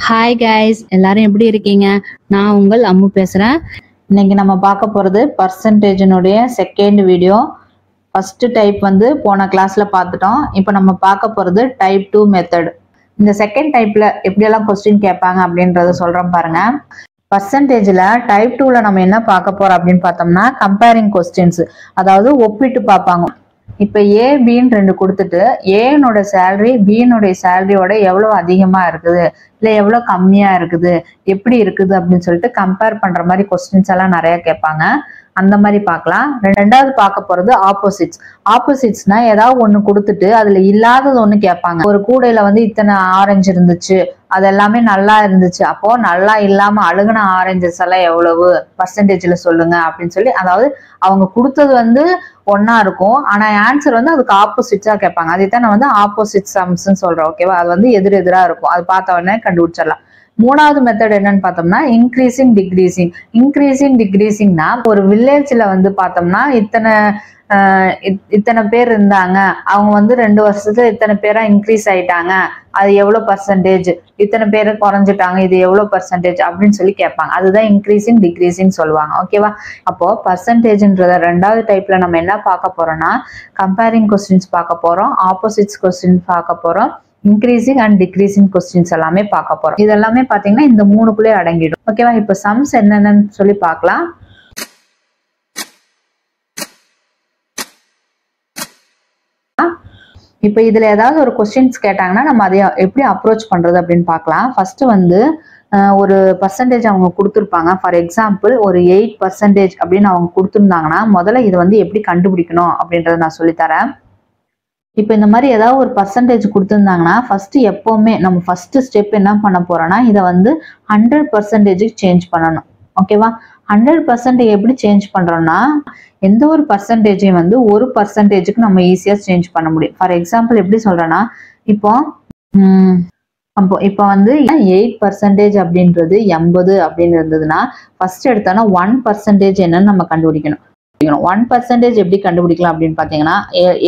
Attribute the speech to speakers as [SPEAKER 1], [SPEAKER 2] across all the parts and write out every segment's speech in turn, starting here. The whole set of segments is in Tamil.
[SPEAKER 1] ஹாய் கைஸ், எல்லாரும் எப்படி இருக்கீங்க? நான் உங்கள் அம்மு பேசுறேன்.
[SPEAKER 2] இன்னைக்கு நம்ம பார்க்க போறது பர்சன்டேஜினுடைய செகண்ட் வீடியோ. ஃபர்ஸ்ட் டைப் வந்து போன கிளாஸ்ல பார்த்துட்டோம். இப்போ நம்ம பார்க்க போறது டைப் 2 மெத்தட். இந்த செகண்ட் டைப்ல எப்படியெல்லாம் கொஸ்டின் கேட்பாங்க அப்படின்றத சொல்றோம் பாருங்க. பர்சன்டேஜ்ல டைப் 2ல நம்ம என்ன பார்க்க போறோம் அப்படின்னு பார்த்தோம்னா கம்பேரிங் கொஸ்டின்ஸ், அதாவது ஒப்பிட்டு பார்ப்பாங்க. இப்ப ஏ பின்னு ரெண்டு கொடுத்துட்டு ஏனுடைய சேலரி பின்னுடைய சேலரியோட எவ்வளவு அதிகமா இருக்குது இல்ல எவ்வளவு கம்மியா இருக்குது, எப்படி இருக்குது அப்படின்னு சொல்லிட்டு கம்பேர் பண்ற மாதிரி கொஸ்டின்ஸ் எல்லாம் நிறைய கேட்பாங்க. அந்த மாதிரி பார்க்கலாம். ரெண்டாவது பார்க்க போறது ஆப்போசிட்ஸ். ஆப்போசிட்ஸ்னா ஏதாவது ஒண்ணு கொடுத்துட்டு அதுல இல்லாதது ஒண்ணு கேட்பாங்க. ஒரு கூடையில வந்து இத்தனை ஆரஞ்சு இருந்துச்சு, அது எல்லாமே நல்லா இருந்துச்சு, அப்போ நல்லா இல்லாம அழுகுன ஆரஞ்சஸ் எல்லாம் எவ்வளவு பர்சன்டேஜ்ல சொல்லுங்க அப்படின்னு சொல்லி, அதாவது அவங்க கொடுத்தது வந்து ஒன்னா இருக்கும், ஆனா ஆன்சர் வந்து அதுக்கு ஆப்போசிட்ஸா கேட்பாங்க. அதைத்தான் நான் வந்து ஆப்போசிட் சம்ஸ்ன்னு சொல்றேன். ஓகேவா? அது வந்து எதிரெதிரா இருக்கும், அது பார்த்த உடனே கண்டுபிடிச்சிடலாம். மூணாவது மெத்தட் என்னன்னு பார்த்தோம்னா இன்க்ரீசிங் டிக்ரீசிங். இன்க்ரீசிங் டிக்ரீசிங்னா ஒரு வில்லேஜ்ல வந்து பார்த்தோம்னா இத்தனை பேர் இருந்தாங்க, அவங்க வந்து 2 வருஷத்துல இத்தனை பேரா இன்க்ரீஸ் ஆயிட்டாங்க, அது எவ்வளவு பர்சன்டேஜ், இத்தனை பேரு குறைஞ்சிட்டாங்க, இது எவ்வளவு பர்சன்டேஜ் அப்படின்னு சொல்லி கேட்பாங்க. அதுதான் இன்க்ரீசிங் டிக்ரீசிங் சொல்லுவாங்க. ஓகேவா? அப்போ பர்சன்டேஜ்ன்றத ரெண்டாவது டைப்ல நம்ம என்ன பார்க்க போறோம்னா கம்பேரிங் கொஸ்டின்ஸ் பார்க்க போறோம், ஆப்போசிட்ஸ் கொஸ்டின் பார்க்க போறோம், இன்க்ரீசிங் அண்ட் டிக்ரீசிங் கொஸ்டின்ஸ் எல்லாமே பார்க்க போறோம். இது எல்லாமே பாத்தீங்கன்னா இந்த 3க்குள்ளே அடங்கிடும். ஓகேவா? இப்ப சம்ஸ் என்னென்னு சொல்லி பார்க்கலாம். இப்ப இதுல ஏதாவது ஒரு கொஸ்டின்ஸ் கேட்டாங்கன்னா நம்ம அதை எப்படி அப்ரோச் பண்றது அப்படின்னு பார்க்கலாம். ஃபர்ஸ்ட் வந்து ஒரு பர்சன்டேஜ் அவங்க கொடுத்துருப்பாங்க. ஃபார் எக்ஸாம்பிள் ஒரு 8% அப்படின்னு அவங்க கொடுத்துருந்தாங்கன்னா முதல்ல இது வந்து எப்படி கண்டுபிடிக்கணும் அப்படின்றத நான் சொல்லித்தரேன். இப்போ இந்த மாதிரி ஏதாவது ஒரு பர்சன்டேஜ் கொடுத்துருந்தாங்கன்னா ஃபர்ஸ்ட் எப்பவுமே நம்ம ஃபர்ஸ்ட் ஸ்டெப் என்ன பண்ண போறோம்னா இதை வந்து 100% சேஞ்ச் பண்ணணும். ஓகேவா? 100% எப்படி சேஞ்ச் பண்றோம்னா எந்த ஒரு பர்சன்டேஜையும் வந்து ஒரு பர்சன்டேஜுக்கு நம்ம ஈஸியா சேஞ்ச் பண்ண முடியும். ஃபார் எக்ஸாம்பிள் எப்படி சொல்றேன்னா இப்போ வந்து 8% அப்படின்றது 80 அப்படின்னு இருந்ததுன்னா ஃபர்ஸ்ட் எடுத்தோன்னா 1% என்னன்னு நம்ம கண்டுபிடிக்கணும். 1% எப்படி கண்டுபிடிக்கலாம் அப்படின்னு பாத்தீங்கன்னா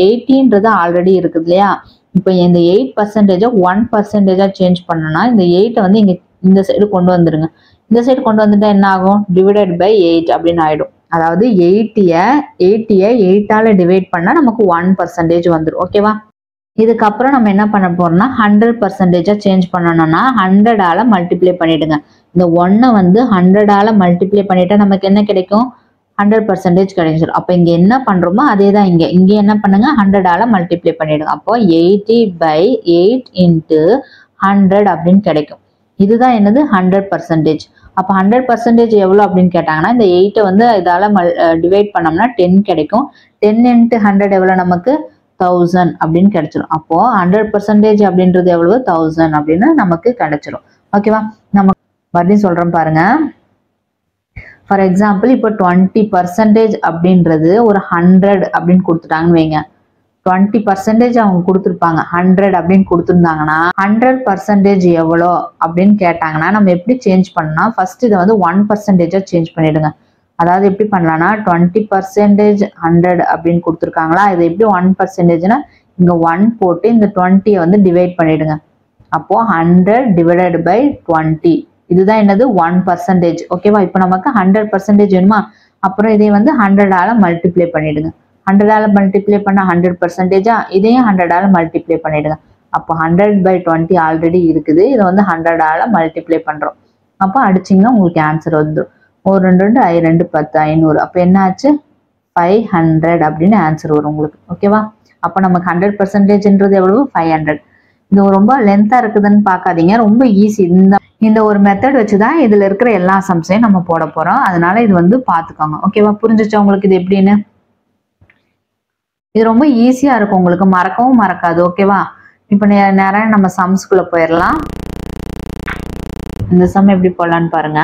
[SPEAKER 2] 80ன்றது ஆல்ரெடி இருக்குது இல்லையா? இப்போ இந்த 8% 1%-ஆ சேஞ்ச் பண்ணனா இந்த 8 வந்து இங்க இந்த சைடு கொண்டு வந்துருங்க. இந்த சைடு கொண்டு வந்துட்டா என்ன ஆகும்? டிவைடட் பை 8 அப்படின்னு ஆயிடும். அதாவது 80ய 8ஆல டிவைட் பண்ணா நமக்கு 1% வந்துடும். ஓகேவா? இதுக்கப்புறம் நம்ம என்ன பண்ண போறோம்னா 100%-ஆ சேஞ்ச் பண்ணணும்னா 100ஆல மல்டிப்ளை பண்ணிடுங்க. இந்த 1 வந்து 100ஆல மல்டிப்ளை பண்ணிட்டா நமக்கு என்ன கிடைக்கும்? 100% கிடைச்சிடும். அப்ப இங்க என்ன பண்றோமோ அதே தான் இங்க என்ன பண்ணுங்க? 100ஆல மல்டிப்ளை பண்ணிடுங்க. அப்போ 80/8 × 100 அப்படின்னு கிடைக்கும். இதுதான் என்னது? 100%. அப்ப 100% எவ்வளவு அப்படின்னு கேட்டாங்கன்னா இந்த 8 வந்து இதால டிவைட் பண்ணோம்னா 10 கிடைக்கும். 10 × 100 எவ்வளவு? நமக்கு 1000 அப்படின்னு கிடைச்சிடும். அப்போ 100% அப்படின்றது எவ்வளவு? 1000 அப்படின்னு நமக்கு கிடைச்சிடும். ஓகேவா? நம்ம மறுபடியும் சொல்றோம் பாருங்க. ஃபார் எக்ஸாம்பிள் இப்போ 20% அப்படின்றது ஒரு 100 அப்படின்னு கொடுத்துட்டாங்கன்னு வைங்க. 20% அவங்க கொடுத்துருப்பாங்க, 100 அப்படின்னு கொடுத்துருந்தாங்கன்னா 100% எவ்வளோ அப்படின்னு கேட்டாங்கன்னா நம்ம எப்படி சேஞ்ச் பண்ணா ஃபர்ஸ்ட் இதை வந்து 1%-ஆ சேஞ்ச் பண்ணிடுங்க. அதாவது எப்படி பண்ணலாம்னா 20% 100 அப்படின்னு கொடுத்துருக்காங்களா, இது எப்படி 1%னா இங்க 1 போட்டு இந்த 20யை வந்து டிவைட் பண்ணிடுங்க. அப்போ 100 டிவைடட் பை 20, இதுதான் என்னது? 1%. ஓகேவா? இப்போ நமக்கு 100% வேணுமா? அப்புறம் இதை வந்து 100ஆல மல்டிப்ளை பண்ணிடுங்க. 100ஆல மல்டிப்ளை பண்ணா 100%-ஆ, இதையும் 100ஆல மல்டிப்ளை பண்ணிடுங்க. அப்போ 100/20 ஆல்ரெடி இருக்குது, இதை வந்து 100ஆல மல்டிப்ளை பண்றோம். அப்போ அடிச்சிங்கன்னா உங்களுக்கு ஆன்சர் வந்துடும். 1 2 2 I 2 10 500. அப்போ என்ன ஆச்சு? 500 அப்படின்னு ஆன்சர் வரும் உங்களுக்கு. ஓகேவா? அப்போ நமக்கு 100%ன்றது எவ்வளவு? 500. இது ரொம்ப லென்த்தா இருக்குதுன்னு பார்க்காதீங்க, ரொம்ப ஈஸி. இந்த ஒரு மெத்தட் வச்சுதான் இதுல இருக்கிற எல்லா சம்ஸையும் நம்ம போட போறோம். அதனால இது வந்து பாத்துக்கோங்க. ஓகேவா? புரிஞ்சுச்சா உங்களுக்கு இது எப்படின்னு? இது ரொம்ப ஈஸியா இருக்கும், உங்களுக்கு மறக்கவும் மறக்காது. ஓகேவா? இப்ப நேரம் நம்ம சம்ஸ்குள்ள போயிடலாம். இந்த சம் எப்படி போடலான்னு பாருங்க.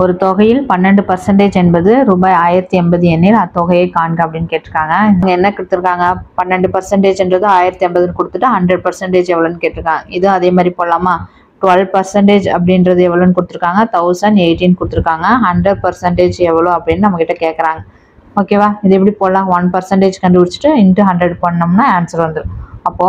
[SPEAKER 2] ஒரு தொகையில் 12% என்பது ரூபாய் 1080 எண்ணில் அத்தொகையை காண்க அப்படின்னு கேட்டிருக்காங்க. இங்க என்ன கொடுத்துருக்காங்க? 12%ன்றது 1080 கொடுத்துட்டு 100% எவ்வளவுன்னு கேட்டிருக்காங்க. இது அதே மாதிரி போடலாமா? 12% அப்படின்றது எவ்வளோன்னு கொடுத்துருக்காங்க? 1018 கொடுத்துருக்காங்க. 100% எவ்வளோ அப்படின்னு நம்ம கிட்ட கேட்குறாங்க. ஓகேவா? இது எப்படி போடலாம்? 1% கண்டுபிடிச்சிட்டு × 100 பண்ணோம்னா ஆன்சர் வந்துடும். அப்போ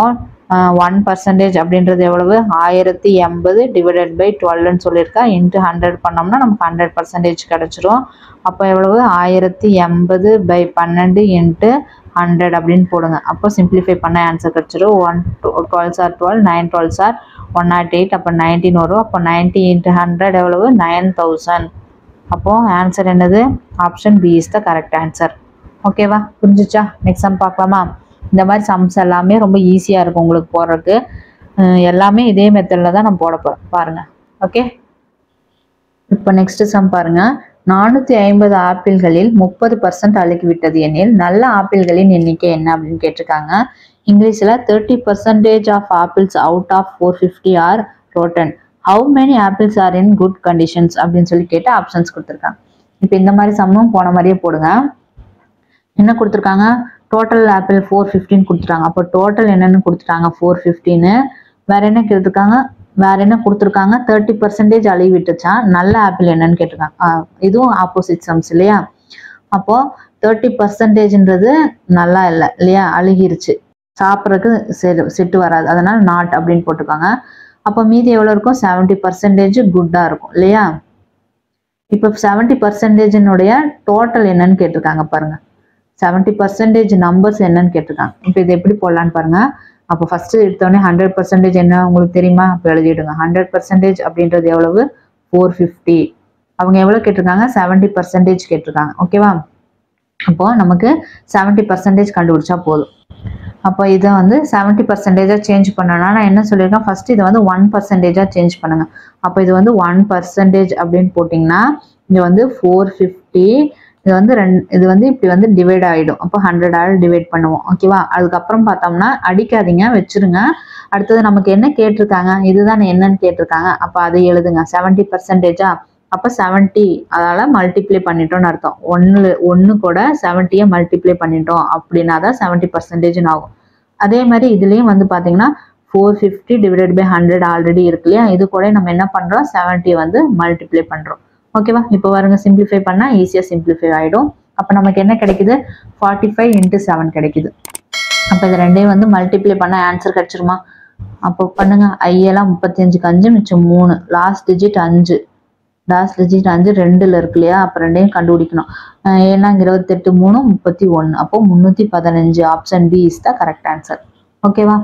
[SPEAKER 2] 1% அப்படின்றது எவ்வளவு 1080 டிவைடட் பை 12ன்னு சொல்லியிருக்கா இன்ட்டு 100 பண்ணோம்னா நமக்கு 100% கிடைச்சிரும். அப்போ எவ்வளவு 1080 பை 12 இன்ட்டு 100 அப்படின்னு போடுங்க. அப்போ சிம்பிளிஃபை பண்ண ஆன்சர் கிடைச்சிரும். 12 சார் 12, 9 12 சார் 108, அப்போ 19 வரும். அப்போ 90 இன்ட்டு 100 எவ்வளவு 9000. அப்போ ஆன்சர் என்னது option B is the correct answer. ஓகேவா, புரிஞ்சிச்சா? நெக்ஸ்ட் சம் பார்க்கலாமா? இந்த மாதிரி சம்ஸ் எல்லாமே ரொம்ப ஈஸியாக இருக்கும் உங்களுக்கு போடுறதுக்கு. எல்லாமே இதே மெத்தடில் தான் நான் போட போகிறேன் பாருங்கள். ஓகே, இப்போ நெக்ஸ்ட் சம் பாருங்கள். 450 ஆப்பிள்களில் 30% அழுகிவிட்டது எனில் நல்ல ஆப்பிள்களின் எண்ணிக்கை என்ன அப்படின்னு கேட்டிருக்காங்க. இங்கிலீஷில் 30% of apples out of 450 are rotten. How many apples are in good conditions அப்படின்னு சொல்லி கேட்டு ஆப்ஷன்ஸ் கொடுத்துருக்காங்க. இப்போ இந்த மாதிரி சம்மும் போன மாதிரியே போடுங்க. என்ன கொடுத்துருக்காங்க? டோட்டல் ஆப்பிள் 415 கொடுத்துட்டாங்க. அப்போ டோட்டல் என்னன்னு கொடுத்துட்டாங்க 415. வேற என்ன கேட்டிருக்காங்க? வேற என்ன கொடுத்துருக்காங்க? 30% அழுகி விட்டுச்சா. நல்ல ஆப்பிள் என்னன்னு கேட்டிருக்காங்க. இதுவும் ஆப்போசிட் சம்ஸ் இல்லையா? அப்போ 30%ன்றது நல்லா இல்லை இல்லையா, அழுகிருச்சு, சாப்பிட்றதுக்கு செட்டு வராது, அதனால நாட் அப்படின்னு போட்டிருக்காங்க. அப்போ மீதி எவ்வளோ இருக்கும்? 70% குட்டாக இருக்கும் இல்லையா? இப்போ 70%னுடைய டோட்டல் என்னன்னு கேட்டிருக்காங்க பாருங்க. 70% நம்பர்ஸ் என்னன்னு கேட்டிருக்காங்க. இப்போ இது எப்படி போடலான்னு பாருங்க. அப்போ ஃபர்ஸ்ட் எடுத்தோடனே 100% என்ன உங்களுக்கு தெரியுமா? அப்போ எழுதிடுங்க. 100% அப்படின்றது எவ்வளவு 450. அவங்க எவ்வளோ கேட்டிருக்காங்க? 70% கேட்டிருக்காங்க. ஓகேவா? அப்போ நமக்கு 70% கண்டுபிடிச்சா போதும். அப்போ இதை வந்து 70% சேஞ்ச் பண்ணனா நான் என்ன சொல்லியிருக்கேன்? ஃபர்ஸ்ட் இதை வந்து 1% சேஞ்ச் பண்ணுங்க. அப்போ இது வந்து 1% அப்படின்னு போட்டிங்கன்னா இங்கே வந்து 450 இது வந்து இது வந்து இப்படி வந்து டிவைட் ஆகிடும். அப்போ 100 டிவைட் பண்ணுவோம். ஓகேவா? அதுக்கப்புறம் பார்த்தோம்னா அடிக்காதீங்க, வச்சிருங்க. அடுத்தது நமக்கு என்ன கேட்டிருக்காங்க? இதுதான் என்னன்னு கேட்டிருக்காங்க. அப்போ அதை எழுதுங்க. 70%. அப்போ 70 அதால மல்டிப்ளை பண்ணிட்டோம்னு அர்த்தம். ஒன்று கூட 70 மல்டிப்ளை பண்ணிட்டோம் அப்படின்னா தான் 70% ஆகும். அதே மாதிரி இதுலேயும் வந்து பார்த்தீங்கன்னா 450 டிவைடட் பை 100 ஆல்ரெடி இருக்கு இல்லையா? இது கூட நம்ம என்ன பண்ணுறோம்? 70 வந்து மல்டிப்ளை பண்ணுறோம். ஓகேவா? இப்போ பாருங்க, சிம்பிளிஃபை பண்ணால் ஈஸியாக சிம்பிளிஃபை ஆகிடும். அப்போ நமக்கு என்ன கிடைக்குது? 45 இன்ட்டு 7 கிடைக்குது. அப்போ இது ரெண்டையும் வந்து மல்டிப்ளை பண்ண ஆன்சர் கிடைச்சிருமா? அப்போ பண்ணுங்க. ஐயெல்லாம் 35க்கு 5 மிச்சம் 3, லாஸ்ட் டிஜிட் 5, லாஸ்ட் டிஜிட் 5 2ல் இருக்கு இல்லையா? அப்போ ரெண்டையும் கண்டுபிடிக்கணும். ஏன்னா 28 3 31. அப்போ 315. Option B is the correct answer. ஓகேவா?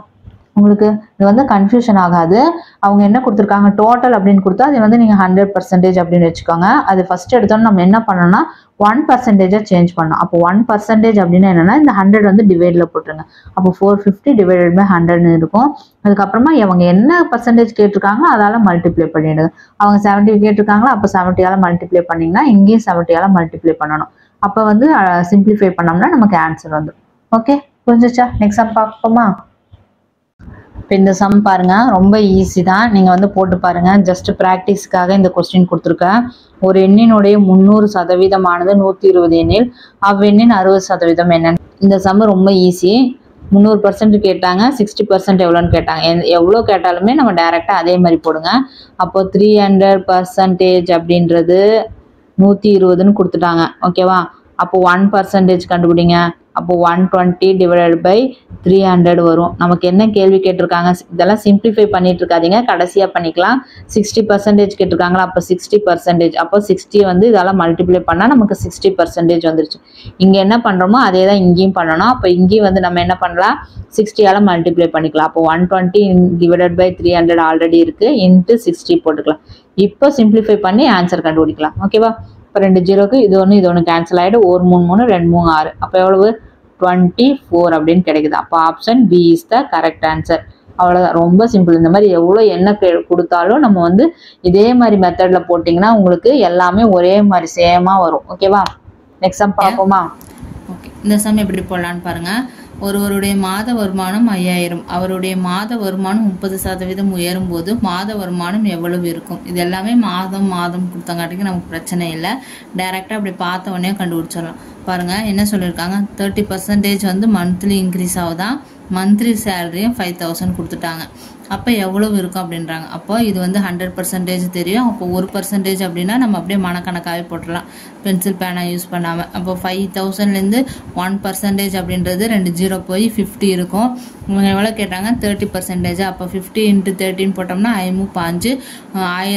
[SPEAKER 2] உங்களுக்கு இது வந்து கன்ஃபியூஷன் ஆகாது. அவங்க என்ன கொடுத்துருக்காங்க? டோட்டல் அப்படின்னு கொடுத்தா அது வந்து நீங்கள் 100% அப்படின்னு வச்சுக்கோங்க. அது ஃபர்ஸ்ட் எடுத்தோன்னு நம்ம என்ன பண்ணோம்னா 1% சேஞ்ச் பண்ணோம். அப்போ 1% அப்படின்னா என்னன்னா இந்த 100 வந்து டிவைடில் போட்டுருங்க. அப்போ 450 டிவைடட் பை 100ன்னு இருக்கும். அதுக்கப்புறமா அவங்க என்ன பர்சன்டேஜ் கேட்டிருக்காங்க அதால மல்டிப்ளை பண்ணிடுங்க. அவங்க 70 கேட்டிருக்காங்களா, அப்போ 70ஆல மல்டிப்ளை பண்ணிங்கன்னா இங்கேயும் 70ஆல மல்டிப்ளை பண்ணணும். அப்போ வந்து சிம்பிளிஃபை பண்ணோம்னா நமக்கு ஆன்சர் வந்துடும். ஓகே, புரிஞ்சிச்சா? நெக்ஸ்ட் சம் பார்ப்போமா? இப்போ இந்த சம் பாருங்க, ரொம்ப ஈஸி தான். நீங்கள் வந்து போட்டு பாருங்க. ஜஸ்ட் ப்ராக்டிஸ்க்காக இந்த கொஸ்டின் கொடுத்துருக்கேன். ஒரு எண்ணினுடைய 300% 120 எண்ணில் அவ்வெண்ணின் 60% என்னன்னு. இந்த சம் ரொம்ப ஈஸி. 300% கேட்டாங்க, 60% எவ்வளோன்னு கேட்டாங்க. எவ்வளோ கேட்டாலுமே நம்ம டைரெக்டாக அதே மாதிரி போடுங்க. அப்போ 300% அப்படின்றது 120ன்னு கொடுத்துட்டாங்க. ஓகேவா? அப்போ 1% கண்டுபிடிங்க. அப்போ 120 டிவைடட் பை 300 வரும். நமக்கு என்ன கேள்வி கேட்டிருக்காங்க? இதெல்லாம் சிம்பிளிஃபை பண்ணிட்டு இருக்காதீங்க, கடைசியாக பண்ணிக்கலாம். 60% கேட்டிருக்காங்களா? அப்போ 60%. அப்போ 60 வந்து இதெல்லாம் மல்டிப்ளை பண்ணால் நமக்கு 60% வந்துருச்சு. இங்கே என்ன பண்ணுறோமோ அதே தான் இங்கேயும் பண்ணணும். அப்போ இங்கேயும் வந்து நம்ம என்ன பண்ணலாம்? 60ஆல் மல்டிப்ளை பண்ணிக்கலாம். அப்போ 120 டிவைடட் பை 300 ஆல்ரெடி இருக்குது, இன்ட்டு 60 போட்டுக்கலாம். இப்போ சிம்பிளிஃபை பண்ணி ஆன்சர் கண்டுபிடிக்கலாம். ஓகேவா? இப்போ 2 0க்கு இது ஒன்று கேன்சல் ஆகிடும். 1 3 3 2 3 6. அப்போ எவ்வளவு? 24 அப்படின்னு கிடைக்குது. அப்போ option B is the correct answer. அவ்வளோதான், ரொம்ப சிம்பிள். இந்த மாதிரி எவ்வளோ என்ன கொடுத்தாலும் நம்ம வந்து இதே மாதிரி மெத்தடில் போட்டிங்கன்னா உங்களுக்கு எல்லாமே ஒரே மாதிரி சேமாக வரும். ஓகேவா? நெக்ஸ்ட் சம் பார்ப்போமா?
[SPEAKER 3] ஓகே, இந்த சம் எப்படி போடலான்னு பாருங்கள். ஒருவருடைய மாத வருமானம் 5000, அவருடைய மாத வருமானம் 30% உயரும் போது மாத வருமானம் எவ்வளவு இருக்கும்? இது எல்லாமே மாதம் கொடுத்தங்காட்டிக்கு நமக்கு பிரச்சனை இல்லை. டைரெக்டாக அப்படி பார்த்த உடனே கண்டுபிடிச்சிடலாம். பாருங்கள் என்ன சொல்லியிருக்காங்க? 30% வந்து மந்த்லி இன்க்ரீஸ் ஆகுதான். மந்த்லி சேலரியும் 5000 கொடுத்துட்டாங்க. அப்போ எவ்வளவு இருக்கும் அப்படின்றாங்க. அப்போ இது வந்து 100% தெரியும். அப்போ 1% அப்படின்னா நம்ம அப்படியே மனக்கணக்காகவே போட்டுடலாம், பென்சில் பேனா யூஸ் பண்ணாமல். அப்போ 5000லேருந்து 1% அப்படின்றது 2 0 போய் 50 இருக்கும். இவங்க எவ்வளோ கேட்டாங்க 30%. அப்போ 50 × 13 போட்டோம்னா 5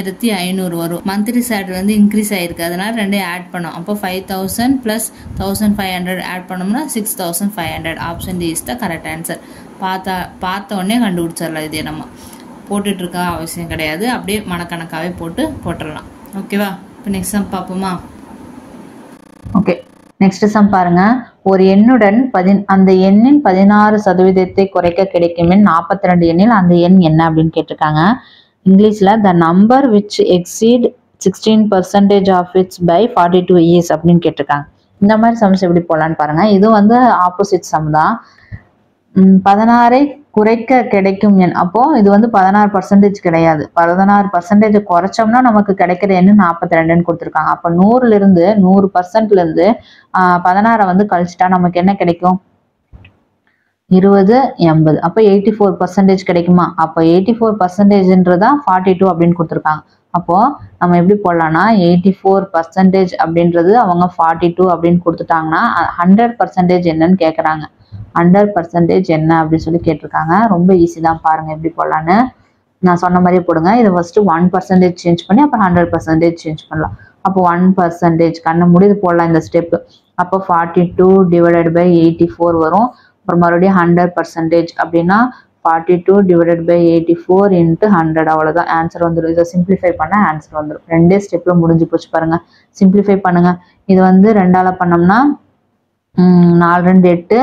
[SPEAKER 3] 1500 வரும். மந்த்லி சேலரி வந்து இன்க்ரீஸ் ஆயிருக்கு, அதனால ரெண்டையும் ஆட் பண்ணோம். அப்போ 5000 + 1500 ஆட் பண்ணோம்னா 6500. Option D is the correct answer. பார்த்த உடனே கண்டுபிடிச்சிடலாம். இதே நம்ம போட்டுட்டு இருக்க அவசியம் கிடையாது, அப்படியே மனக்கணக்காகவே போட்டுடலாம். ஓகேவா? இப்போ நெக்ஸ்ட் சம் பார்ப்போமா?
[SPEAKER 2] ஓகே, நெக்ஸ்ட் சம் பாருங்க. ஒரு எண்ணுடன் அந்த எண்ணின் 16% குறைக்க கிடைக்கும் எண் 42 எண்ணில் அந்த எண் என்ன அப்படின்னு கேட்டிருக்காங்க. இங்கிலீஷ்ல the number which exceed 16% of its by 42 years அப்படின்னு கேட்டிருக்காங்க. இந்த மாதிரி சம்ஸ் எப்படி போடலான்னு பாருங்க. இது வந்து ஆப்போசிட் சம் தான். 16 குறைக்க கிடைக்கும் எண். அப்போ இது வந்து 16% கிடையாது. 16% குறைச்சோம்னா நமக்கு கிடைக்கிற எண் 42ன்னு கொடுத்துருக்காங்க. அப்போ 100ல இருந்து 100%ல இருந்து 16 வந்து கழிச்சிட்டா நமக்கு என்ன கிடைக்கும்? 20 80. அப்போ 84% கிடைக்குமா? அப்போ 84%ன்றதா 42 அப்படின்னு கொடுத்துருக்காங்க. அப்போ நம்ம எப்படி போடலாம்னா 84% அப்படின்றது அவங்க 42 அப்படின்னு கொடுத்துட்டாங்கன்னா 100% என்னன்னு கேட்குறாங்க. 100% என்ன அப்படின்னு சொல்லி கேட்டிருக்காங்க. ரொம்ப ஈஸி தான், பாருங்க எப்படி போடலான்னு. நான் சொன்ன மாதிரியே போடுங்க. இதை ஃபர்ஸ்ட் 1% சேஞ்ச் பண்ணி அப்புறம் 100% சேஞ்ச் பண்ணலாம். அப்போ 1% கண்ணை முடிது போடலாம் இந்த ஸ்டெப். அப்போ 42 / 84 வரும். அப்புறம் மறுபடியும் 100% அப்படின்னா 42 / 84 × 100. அவ்வளோதான், ஆன்சர் வந்துடும். இதை சிம்பிளிஃபை பண்ண ஆன்சர் வந்துடும். ரெண்டே ஸ்டெப்ல முடிஞ்சு போச்சு பாருங்க. சிம்பிளிஃபை பண்ணுங்க. இது வந்து 2ஆல பண்ணோம்னா 4 2 8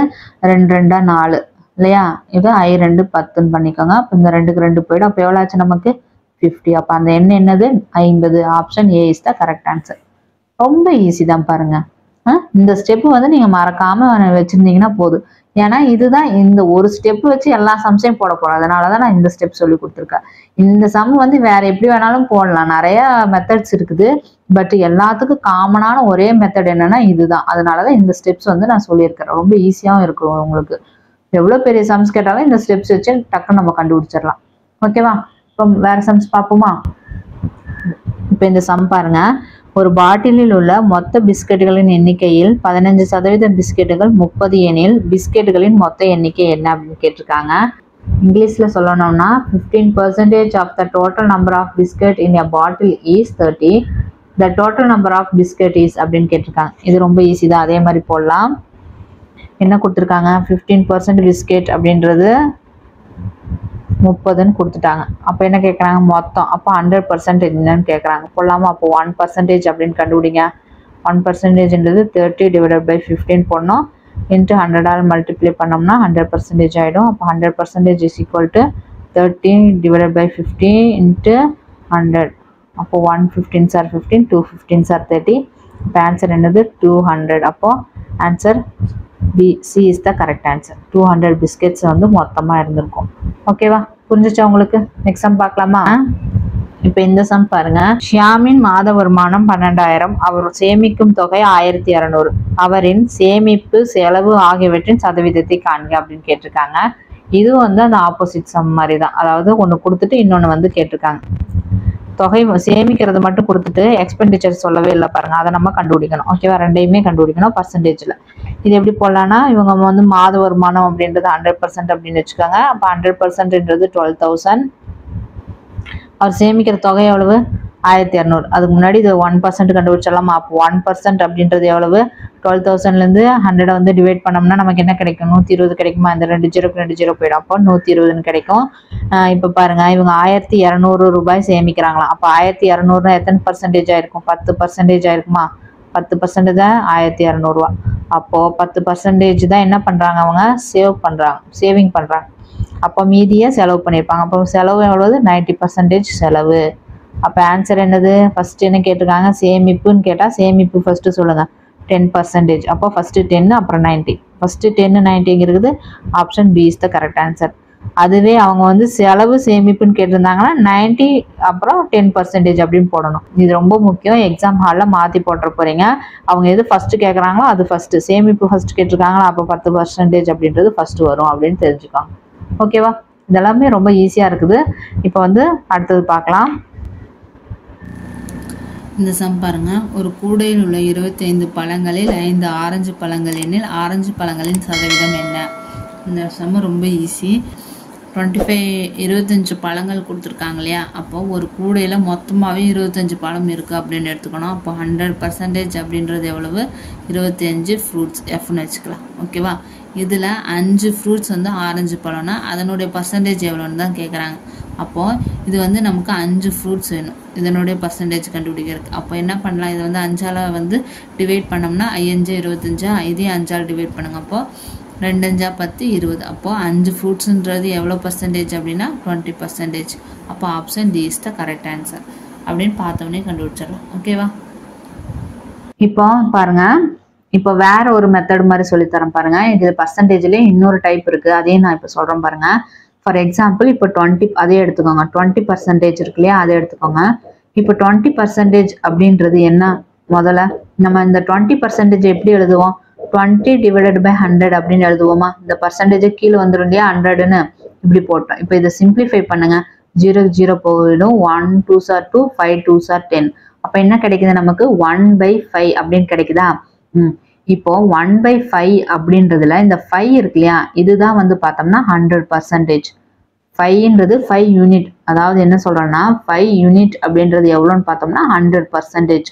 [SPEAKER 2] 2 2 4 இல்லையா? இது I 2 10ன்னு பண்ணிக்கோங்க. அப்போ இந்த 2க்கு 2 போயிடும். அப்போ எவ்வளோ ஆச்சு நமக்கு? 50. அப்போ அந்த எண் என்னது? 50. Option A is the correct answer. ரொம்ப ஈஸி தான் பாருங்க. இந்த ஸ்டெப் வந்து நீங்க மறக்காம வச்சிருந்தீங்கன்னா போதும். ஏன்னா இதுதான் இந்த ஒரு ஸ்டெப் வச்சு எல்லா சம்ஸையும் போட போறோம். அதனாலதான் நான் இந்த ஸ்டெப் சொல்லி கொடுத்துருக்கேன். இந்த சம் வந்து வேற எப்படி வேணாலும் போடலாம், நிறைய மெத்தட்ஸ் இருக்குது. பட் எல்லாத்துக்கும் காமனான ஒரே மெத்தட் என்னன்னா இதுதான். அதனாலதான் இந்த ஸ்டெப்ஸ் வந்து நான் சொல்லியிருக்கிறேன். ரொம்ப ஈஸியாவும் இருக்கும் உங்களுக்கு. எவ்வளவு பெரிய சம்ஸ் கேட்டாலும் இந்த ஸ்டெப்ஸ் வச்சு டக்குன்னு நம்ம கண்டுபிடிச்சிடலாம். ஓகேவா? இப்போ வேற சம்ஸ் பார்ப்போமா? இப்போ இந்த சம் பாருங்க. ஒரு பாட்டிலில் உள்ள மொத்த பிஸ்கெட்டுகளின் எண்ணிக்கையில் 15% பிஸ்கெட்டுகள் 30 எனில் பிஸ்கெட்டுகளின் மொத்த எண்ணிக்கை என்ன அப்படின்னு கேட்டிருக்காங்க. இங்கிலீஷ்ல சொல்லணும்னா 15% of the total number of biscuit in a bottle is 30. The total number of biscuit is அப்படின்னு கேட்டிருக்காங்க. இது ரொம்ப ஈஸி தான், அதே மாதிரி போடலாம். என்ன கொடுத்துருக்காங்க? 15% பிஸ்கெட் அப்படின்றது 30ன்னு கொடுத்துட்டாங்க. அப்போ என்ன கேட்குறாங்க? மொத்தம். அப்போ 100% என்னன்னு கேட்குறாங்க. போடலாமா? அப்போ 1% அப்படின்னு கண்டுபிடிங்க. 1%ன்றது 30 / 15 போடணும். இன்ட்டு 100ஆல் மல்டிப்ளை பண்ணோம்னா 100% ஆகிடும். அப்போ 100% இஸ் ஈக்குவல் டு 30 / 50 இன்ட்டு 100. அப்போ 115 சார் 15, 215 சார் 30. இப்போ ஆன்சர் என்னது? 200. அப்போ answer C is the correct answer. 200 biscuits வந்து மொத்தமாக இருந்திருக்கும். ஓகேவா? புரிஞ்சிச்சா உங்களுக்கு? நெக்ஸ்ட் சம் பார்க்கலாமா? இப்போ இந்த சம் பாருங்க. ஷியாமின் மாத வருமானம் 12,000, அவர் சேமிக்கும் தொகை 1200. அவரின் சேமிப்பு செலவு ஆகியவற்றின் சதவீதத்தை காண்க அப்படின்னு கேட்டிருக்காங்க. இது வந்து அந்த ஆப்போசிட் சம் மாதிரி தான். அதாவது ஒன்று கொடுத்துட்டு இன்னொன்று வந்து கேட்டிருக்காங்க. தொகை சேமிக்கிறது மட்டும் கொடுத்துட்டு எக்ஸ்பெண்டிச்சர் சொல்லவே இல்லை பாருங்க. அதை நம்ம கண்டுபிடிக்கணும். ஓகேவா? ரெண்டையுமே கண்டுபிடிக்கணும் பர்சன்டேஜ்ல. இது எப்படி போடலாம்னா, இவங்க வந்து மாத வருமானம் அப்படின்றது 100% அப்படின்னு வச்சுக்கோங்க. அப்போ 100%ன்றது 12,000. அவர் சேமிக்கிற தொகை எவ்வளவு? 1200. அதுக்கு முன்னாடி இது 1% கண்டுபிடிச்சிடலாமா? அப்போ 1% அப்படின்றது எவ்வளவு? 12,000லேருந்து 100 வந்து டிவைட் பண்ணோம்னா நமக்கு என்ன கிடைக்கும்? 120 கிடைக்குமா? இந்த 2 0க்கு 2 0 போயிடும். அப்போ 120ன்னு கிடைக்கும். இப்போ பாருங்க, இவங்க 1200 ரூபாய் சேமிக்கிறாங்களாம். அப்போ 1200 எத்தனை பர்சன்டேஜ் ஆயிருக்கும்? 10% ஆயிருக்குமா? 10% தான் 1200 ரூபா. அப்போ 10% தான் என்ன பண்றாங்க? அவங்க சேவிங் பண்றாங்க. அப்போ மீதியை செலவு பண்ணியிருப்பாங்க. அப்போ செலவு எவ்வளவு? 90% செலவு. அப்போ ஆன்சர் என்னது? ஃபர்ஸ்ட் என்ன கேட்டிருக்காங்க? சேமிப்புன்னு கேட்டால் சேமிப்பு ஃபர்ஸ்ட் சொல்லுங்க. 10%. அப்போ ஃபர்ஸ்ட் 10 அப்புறம் 90. ஃபர்ஸ்ட் 10 90 இருக்குது. Option B is the correct answer. அதுவே அவங்க வந்து செலவு சேமிப்புன்னு கேட்டிருந்தாங்கன்னா 90 அப்புறம் 10% அப்படின்னு போடணும். இது ரொம்ப முக்கியம். எக்ஸாம் ஹாலில் மாற்றி போட்டுற போறீங்க. அவங்க எது ஃபர்ஸ்ட் கேட்குறாங்களோ அது ஃபர்ஸ்ட். சேமிப்பு ஃபர்ஸ்ட் கேட்டிருக்காங்களா? அப்போ 10% அப்படின்றது ஃபர்ஸ்ட் வரும் அப்படின்னு தெரிஞ்சுக்காங்க. ஓகேவா? இதெல்லாமே ரொம்ப ஈஸியாக இருக்குது. இப்போ வந்து அடுத்தது பார்க்கலாம்.
[SPEAKER 3] இந்த சம் பாருங்க. ஒரு கூடையில் உள்ள 25 பழங்களில் 5 ஆரஞ்சு பழங்கள் எனில் ஆரஞ்சு பழங்களின் சதவீதம் என்ன? இந்த சம் ரொம்ப ஈஸி. 25 பழங்கள் கொடுத்துருக்காங்க இல்லையா, அப்போ ஒரு கூடையில் மொத்தமாகவே 25 பழம் இருக்குது அப்படின்னு எடுத்துக்கணும். அப்போ 100% அப்படின்றது எவ்வளவு? 25 ஃப்ரூட்ஸ் எஃப்னு வச்சுக்கலாம். ஓகேவா? இதில் 5 ஃப்ரூட்ஸ் வந்து ஆரஞ்சு பழம்னா அதனுடைய பர்சன்டேஜ் எவ்வளோன்னு தான் கேட்குறாங்க. அப்போது இது வந்து நமக்கு 5 ஃப்ரூட்ஸ் வேணும் இதனுடைய பர்சன்டேஜ் கண்டுபிடிக்கிறதுக்கு. அப்போ என்ன பண்ணலாம், இதை வந்து 5ஆல் வந்து டிவைட் பண்ணோம்னா 5 25, இதையும் 5ஆல் டிவைட் பண்ணுங்க. அப்போது 2 5 10 20. அப்போது 5 ஃப்ரூட்ஸுன்றது எவ்வளோ பர்சன்டேஜ் அப்படின்னா 20%. அப்போ option D is the correct answer அப்படின்னு பார்த்தோன்னே கண்டுபிடிச்சிடலாம். ஓகேவா?
[SPEAKER 2] இப்போ பாருங்க, இப்போ வேற ஒரு மெத்தட் மாதிரி சொல்லித்தரேன் பாருங்க. இது பர்சன்டேஜ்லேயே இன்னொரு டைப் இருக்கு, அதையும் நான் இப்போ சொல்றேன் பாருங்க. ஃபார் எக்ஸாம்பிள் இப்போ 20 அதே எடுத்துக்கோங்க. 20% இருக்கு இல்லையா, அதை எடுத்துக்கோங்க. இப்போ 20% அப்படின்றது என்ன? முதல்ல நம்ம இந்த 20% எப்படி எழுதுவோம்? 20 divided by 100 அப்படின்னு எழுதுவோமா? இந்த பர்சன்டேஜ் கீழே வந்துடும் இல்லையா, 100ன்னு இப்படி போட்டோம். இப்போ இதை சிம்பிளிஃபை பண்ணுங்க. 0 0 போயிடும். 1 2s are 2, 5 2s are 10. அப்போ என்ன கிடைக்குது நமக்கு? 1/5 அப்படின்னு கிடைக்குதா? இப்போ 1/5 அப்படின்றதுல இந்த 5 இருக்கு இல்லையா, இதுதான் வந்து பார்த்தோம்னா 100%. 5ன்றது 5 யூனிட். அதாவது என்ன சொல்றோம்னா 5 யூனிட் அப்படின்றது எவ்வளோன்னு பார்த்தோம்னா 100%.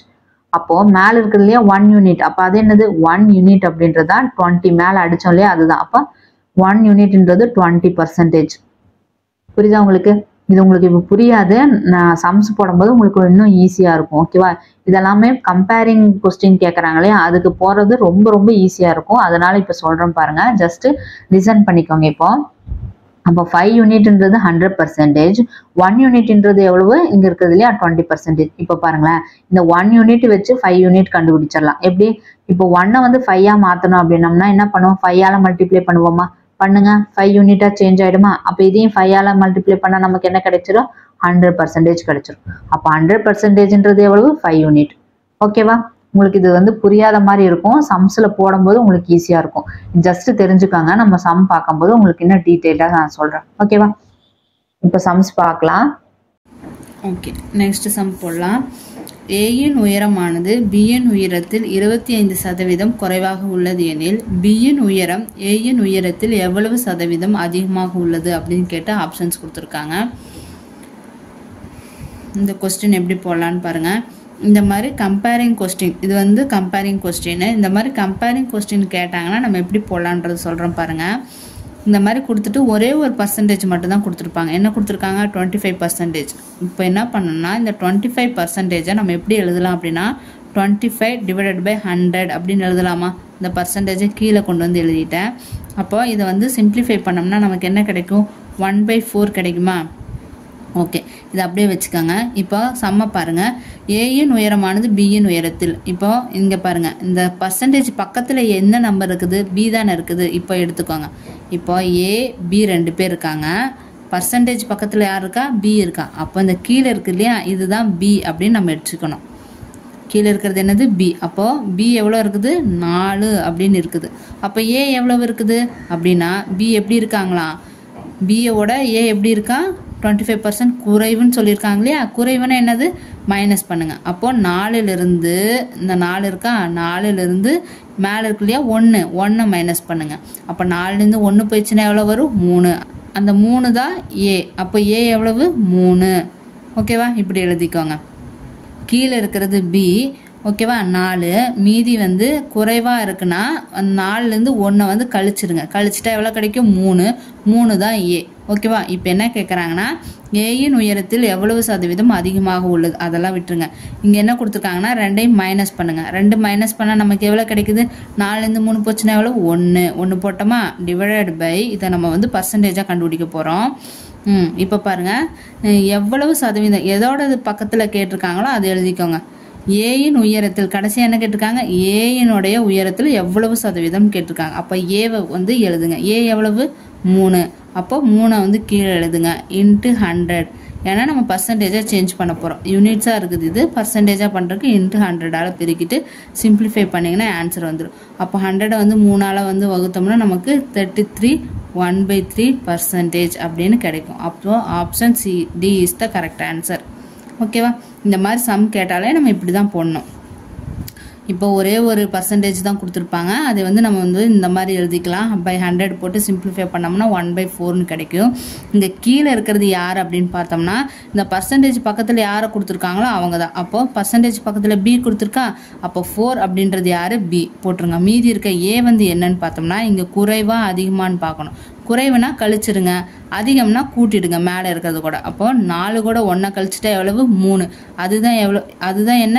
[SPEAKER 2] அப்போ மேல இருக்குது இல்லையா 1 யூனிட், அப்போ அது என்னது? 1 யூனிட் அப்படின்றது தான் 20 மேல அடிச்சோம் இல்லையா, அதுதான். அப்போ 1 யூனிட்ன்றது 20%. புரியுதா உங்களுக்கு? இது உங்களுக்கு இப்போ புரியாது, நான் சம்ஸ் போடும்போது உங்களுக்கு இன்னும் ஈஸியா இருக்கும். ஓகேவா? இதெல்லாமே கம்பேரிங் கொஸ்டின் கேட்கறாங்க இல்லையா, அதுக்கு போறது ரொம்ப ரொம்ப ஈஸியா இருக்கும். அதனால இப்போ சொல்றேன் பாருங்க, ஜஸ்ட் லிசன் பண்ணிக்கோங்க. இப்போ அப்போ 5 யூனிட்ன்றது 100%, 1 யூனிட்ன்றது எவ்வளவு? இங்க இருக்குது இல்லையா 20%. இப்போ பாருங்களேன், இந்த 1 யூனிட் வச்சு 5 யூனிட் கண்டுபிடிச்சிடலாம். எப்படி? இப்போ 1 வந்து 5ஆ மாத்தணும் அப்படின்னம்னா என்ன பண்ணுவோம்? 5ஆல மல்டிப்ளை பண்ணுவோமா? பண்ணுங்க. 5 யூனிட்டா சேஞ்ச் ஆயிடுமா? அப்போ இதையும் 5ஆல மல்டிப்ளை பண்ணா நமக்கு என்ன கிடைச்சிடும்? 100% கிடைச்சிடும். அப்போ 100%ன்றது எவ்வளவு? 5 யூனிட். ஓகேவா? உங்களுக்கு இது வந்து புரியாத மாதிரி இருக்கும், சம்ஸ்ல போடும்போது உங்களுக்கு ஈஸியா இருக்கும். ஜஸ்ட் தெரிஞ்சுக்காங்க, நம்ம சம் பார்க்கும்போது உங்களுக்கு இன்னும் டீட்டெயிலாக நான் சொல்றேன். ஓகேவா? இப்போ சம்ஸ் பார்க்கலாம்.
[SPEAKER 3] ஓகே, நெக்ஸ்ட் சம் போடலாம். ஏயின் உயரமானது பியின் உயரத்தில் 25% குறைவாக உள்ளது எனில் பியின் உயரம் ஏயின் உயரத்தில் எவ்வளவு சதவீதம் அதிகமாக உள்ளது அப்படின்னு கேட்டு ஆப்ஷன்ஸ் கொடுத்துருக்காங்க. இந்த கொஸ்டின் எப்படி போடலான்னு பாருங்க. இந்த மாதிரி கம்பேரிங் கொஸ்டின், இது வந்து கம்பேரிங் கொஸ்டின். இந்த மாதிரி கம்பேரிங் கொஸ்டின் கேட்டாங்கன்னா நம்ம எப்படி போடலான்றது சொல்கிறோம் பாருங்க. இந்த மாதிரி கொடுத்துட்டு ஒரே ஒரு பர்சன்டேஜ் மட்டும் தான் கொடுத்துருப்பாங்க. என்ன கொடுத்துருக்காங்க? 25%. இப்போ என்ன பண்ணணும்னா இந்த 25%-ஐ நம்ம எப்படி எழுதலாம் அப்படின்னா 25 divided by 100 அப்படின்னு எழுதலாமா? இந்த பர்சன்டேஜை கீழே கொண்டு வந்து எழுதிட்டேன். அப்போ இதை வந்து சிம்பிளிஃபை பண்ணோம்னா நமக்கு என்ன கிடைக்கும்? 1/4 கிடைக்குமா? ஓகே, இதை அப்படியே வச்சுக்கோங்க. இப்போ சம்ம பாருங்க. ஏயின் உயரமானது பியின் உயரத்தில். இப்போ இங்க பாருங்க, இந்த பர்சன்டேஜ் பக்கத்துல என்ன நம்பர் இருக்குது? பி தானே இருக்குது. இப்போ எடுத்துக்கோங்க. இப்போ ஏ பி 2 பேர் இருக்காங்க. பர்சன்டேஜ் பக்கத்துல யார் இருக்கா? பி இருக்கா. அப்போ இந்த கீழே இருக்கு இல்லையா, இதுதான் பி அப்படின்னு நம்ம எடுத்துக்கணும். கீழே இருக்கிறது என்னது? பி. அப்போ பி எவ்வளோ இருக்குது? 4 அப்படின்னு இருக்குது. அப்போ ஏ எவ்வளவு இருக்குது அப்படின்னா பி எப்படி இருக்காங்களா? பியோட ஏ எப்படி இருக்கா? 25% குறைவுன்னு சொல்லியிருக்காங்க இல்லையா. குறைவுன்னா என்னது? மைனஸ் பண்ணுங்க. அப்போ 4லிருந்து இந்த 4 இருக்கா, 4லிருந்து மேலே இருக்கு இல்லையா 1 மைனஸ் பண்ணுங்க. அப்போ 4லேருந்து 1 போயிடுச்சுன்னா எவ்வளோ வரும்? 3. அந்த 3 தான் ஏ. அப்போ ஏ எவ்வளவு? 3. ஓகேவா? இப்படி எழுதிக்கோங்க. கீழே இருக்கிறது பி. ஓகேவா? 4. மீதி வந்து குறைவாக இருக்குன்னா 4லேருந்து 1 வந்து கழிச்சிருங்க. கழிச்சிட்டா எவ்வளோ கிடைக்கும்? 3 தான் ஏ. ஓகேவா? இப்போ என்ன கேட்குறாங்கன்னா ஏயின் உயரத்தில் எவ்வளவு சதவீதம் அதிகமாக உள்ளது, அதெல்லாம் விட்டுருங்க. இங்கே என்ன கொடுத்துருக்காங்கன்னா 2ஐயும் மைனஸ் பண்ணுங்க. 2 மைனஸ் பண்ணால் நமக்கு எவ்வளோ கிடைக்குது? 4லேருந்து 3 போச்சுன்னா எவ்வளோ? 1 போட்டோமா? டிவைடட் பை இதை நம்ம வந்து பர்சன்டேஜாக கண்டுபிடிக்க போகிறோம். இப்போ பாருங்க, எவ்வளவு சதவீதம் எதோட பக்கத்தில் கேட்டிருக்காங்களோ அதை எழுதிக்கோங்க. ஏயின் உயரத்தில் கடைசி என்ன கேட்டிருக்காங்க? ஏயினுடைய உயரத்தில் எவ்வளவு சதவீதம் கேட்டிருக்காங்க. அப்போ ஏவை வந்து எழுதுங்க. ஏ எவ்வளவு? 3. அப்போ 3 வந்து கீழே எழுதுங்க. இன்ட்டு 100. ஏன்னா நம்ம பர்சன்டேஜாக சேஞ்ச் பண்ண போகிறோம். யூனிட்ஸாக இருக்குது, இது பர்சன்டேஜாக பண்ணுறதுக்கு இன்ட்டு 100ஆல் பெருக்கிட்டு சிம்பிளிஃபை பண்ணிங்கன்னா ஆன்சர் வந்துடும். அப்போ 100 வந்து 3ஆல் வந்து வகுத்தோம்னா நமக்கு 33 1/3% அப்படின்னு கிடைக்கும். அப்போ option C D is the correct answer. ஓகேவா? இந்த மாதிரி சம் கேட்டாலே நம்ம இப்படி தான் போடணும். இப்போ ஒரே ஒரு பர்சன்டேஜ் தான் கொடுத்துருப்பாங்க. அதை வந்து நம்ம வந்து இந்த மாதிரி எழுதிக்கலாம். பை 100 போட்டு சிம்பிளிஃபை பண்ணோம்னா 1/4ன்னு கிடைக்கும். இங்கே கீழே இருக்கிறது யார் அப்படின்னு பார்த்தோம்னா இந்த பர்சன்டேஜ் பக்கத்தில் யாரை கொடுத்துருக்காங்களோ அவங்க தான். அப்போ பர்சன்டேஜ் பக்கத்தில் பி கொடுத்துருக்கா, அப்போ 4 அப்படின்றது யார், பி போட்டுருங்க. மீதி இருக்க ஏ வந்து என்னன்னு பார்த்தோம்னா இங்கே குறைவா அதிகமானு பார்க்கணும். குறைவுனா கழிச்சிடுங்க, அதிகம்னா கூட்டிடுங்க மேலே இருக்கிறது கூட. அப்போ 4 கூட 1 கழிச்சிட்டா எவ்வளவு, 3. அதுதான் என்ன,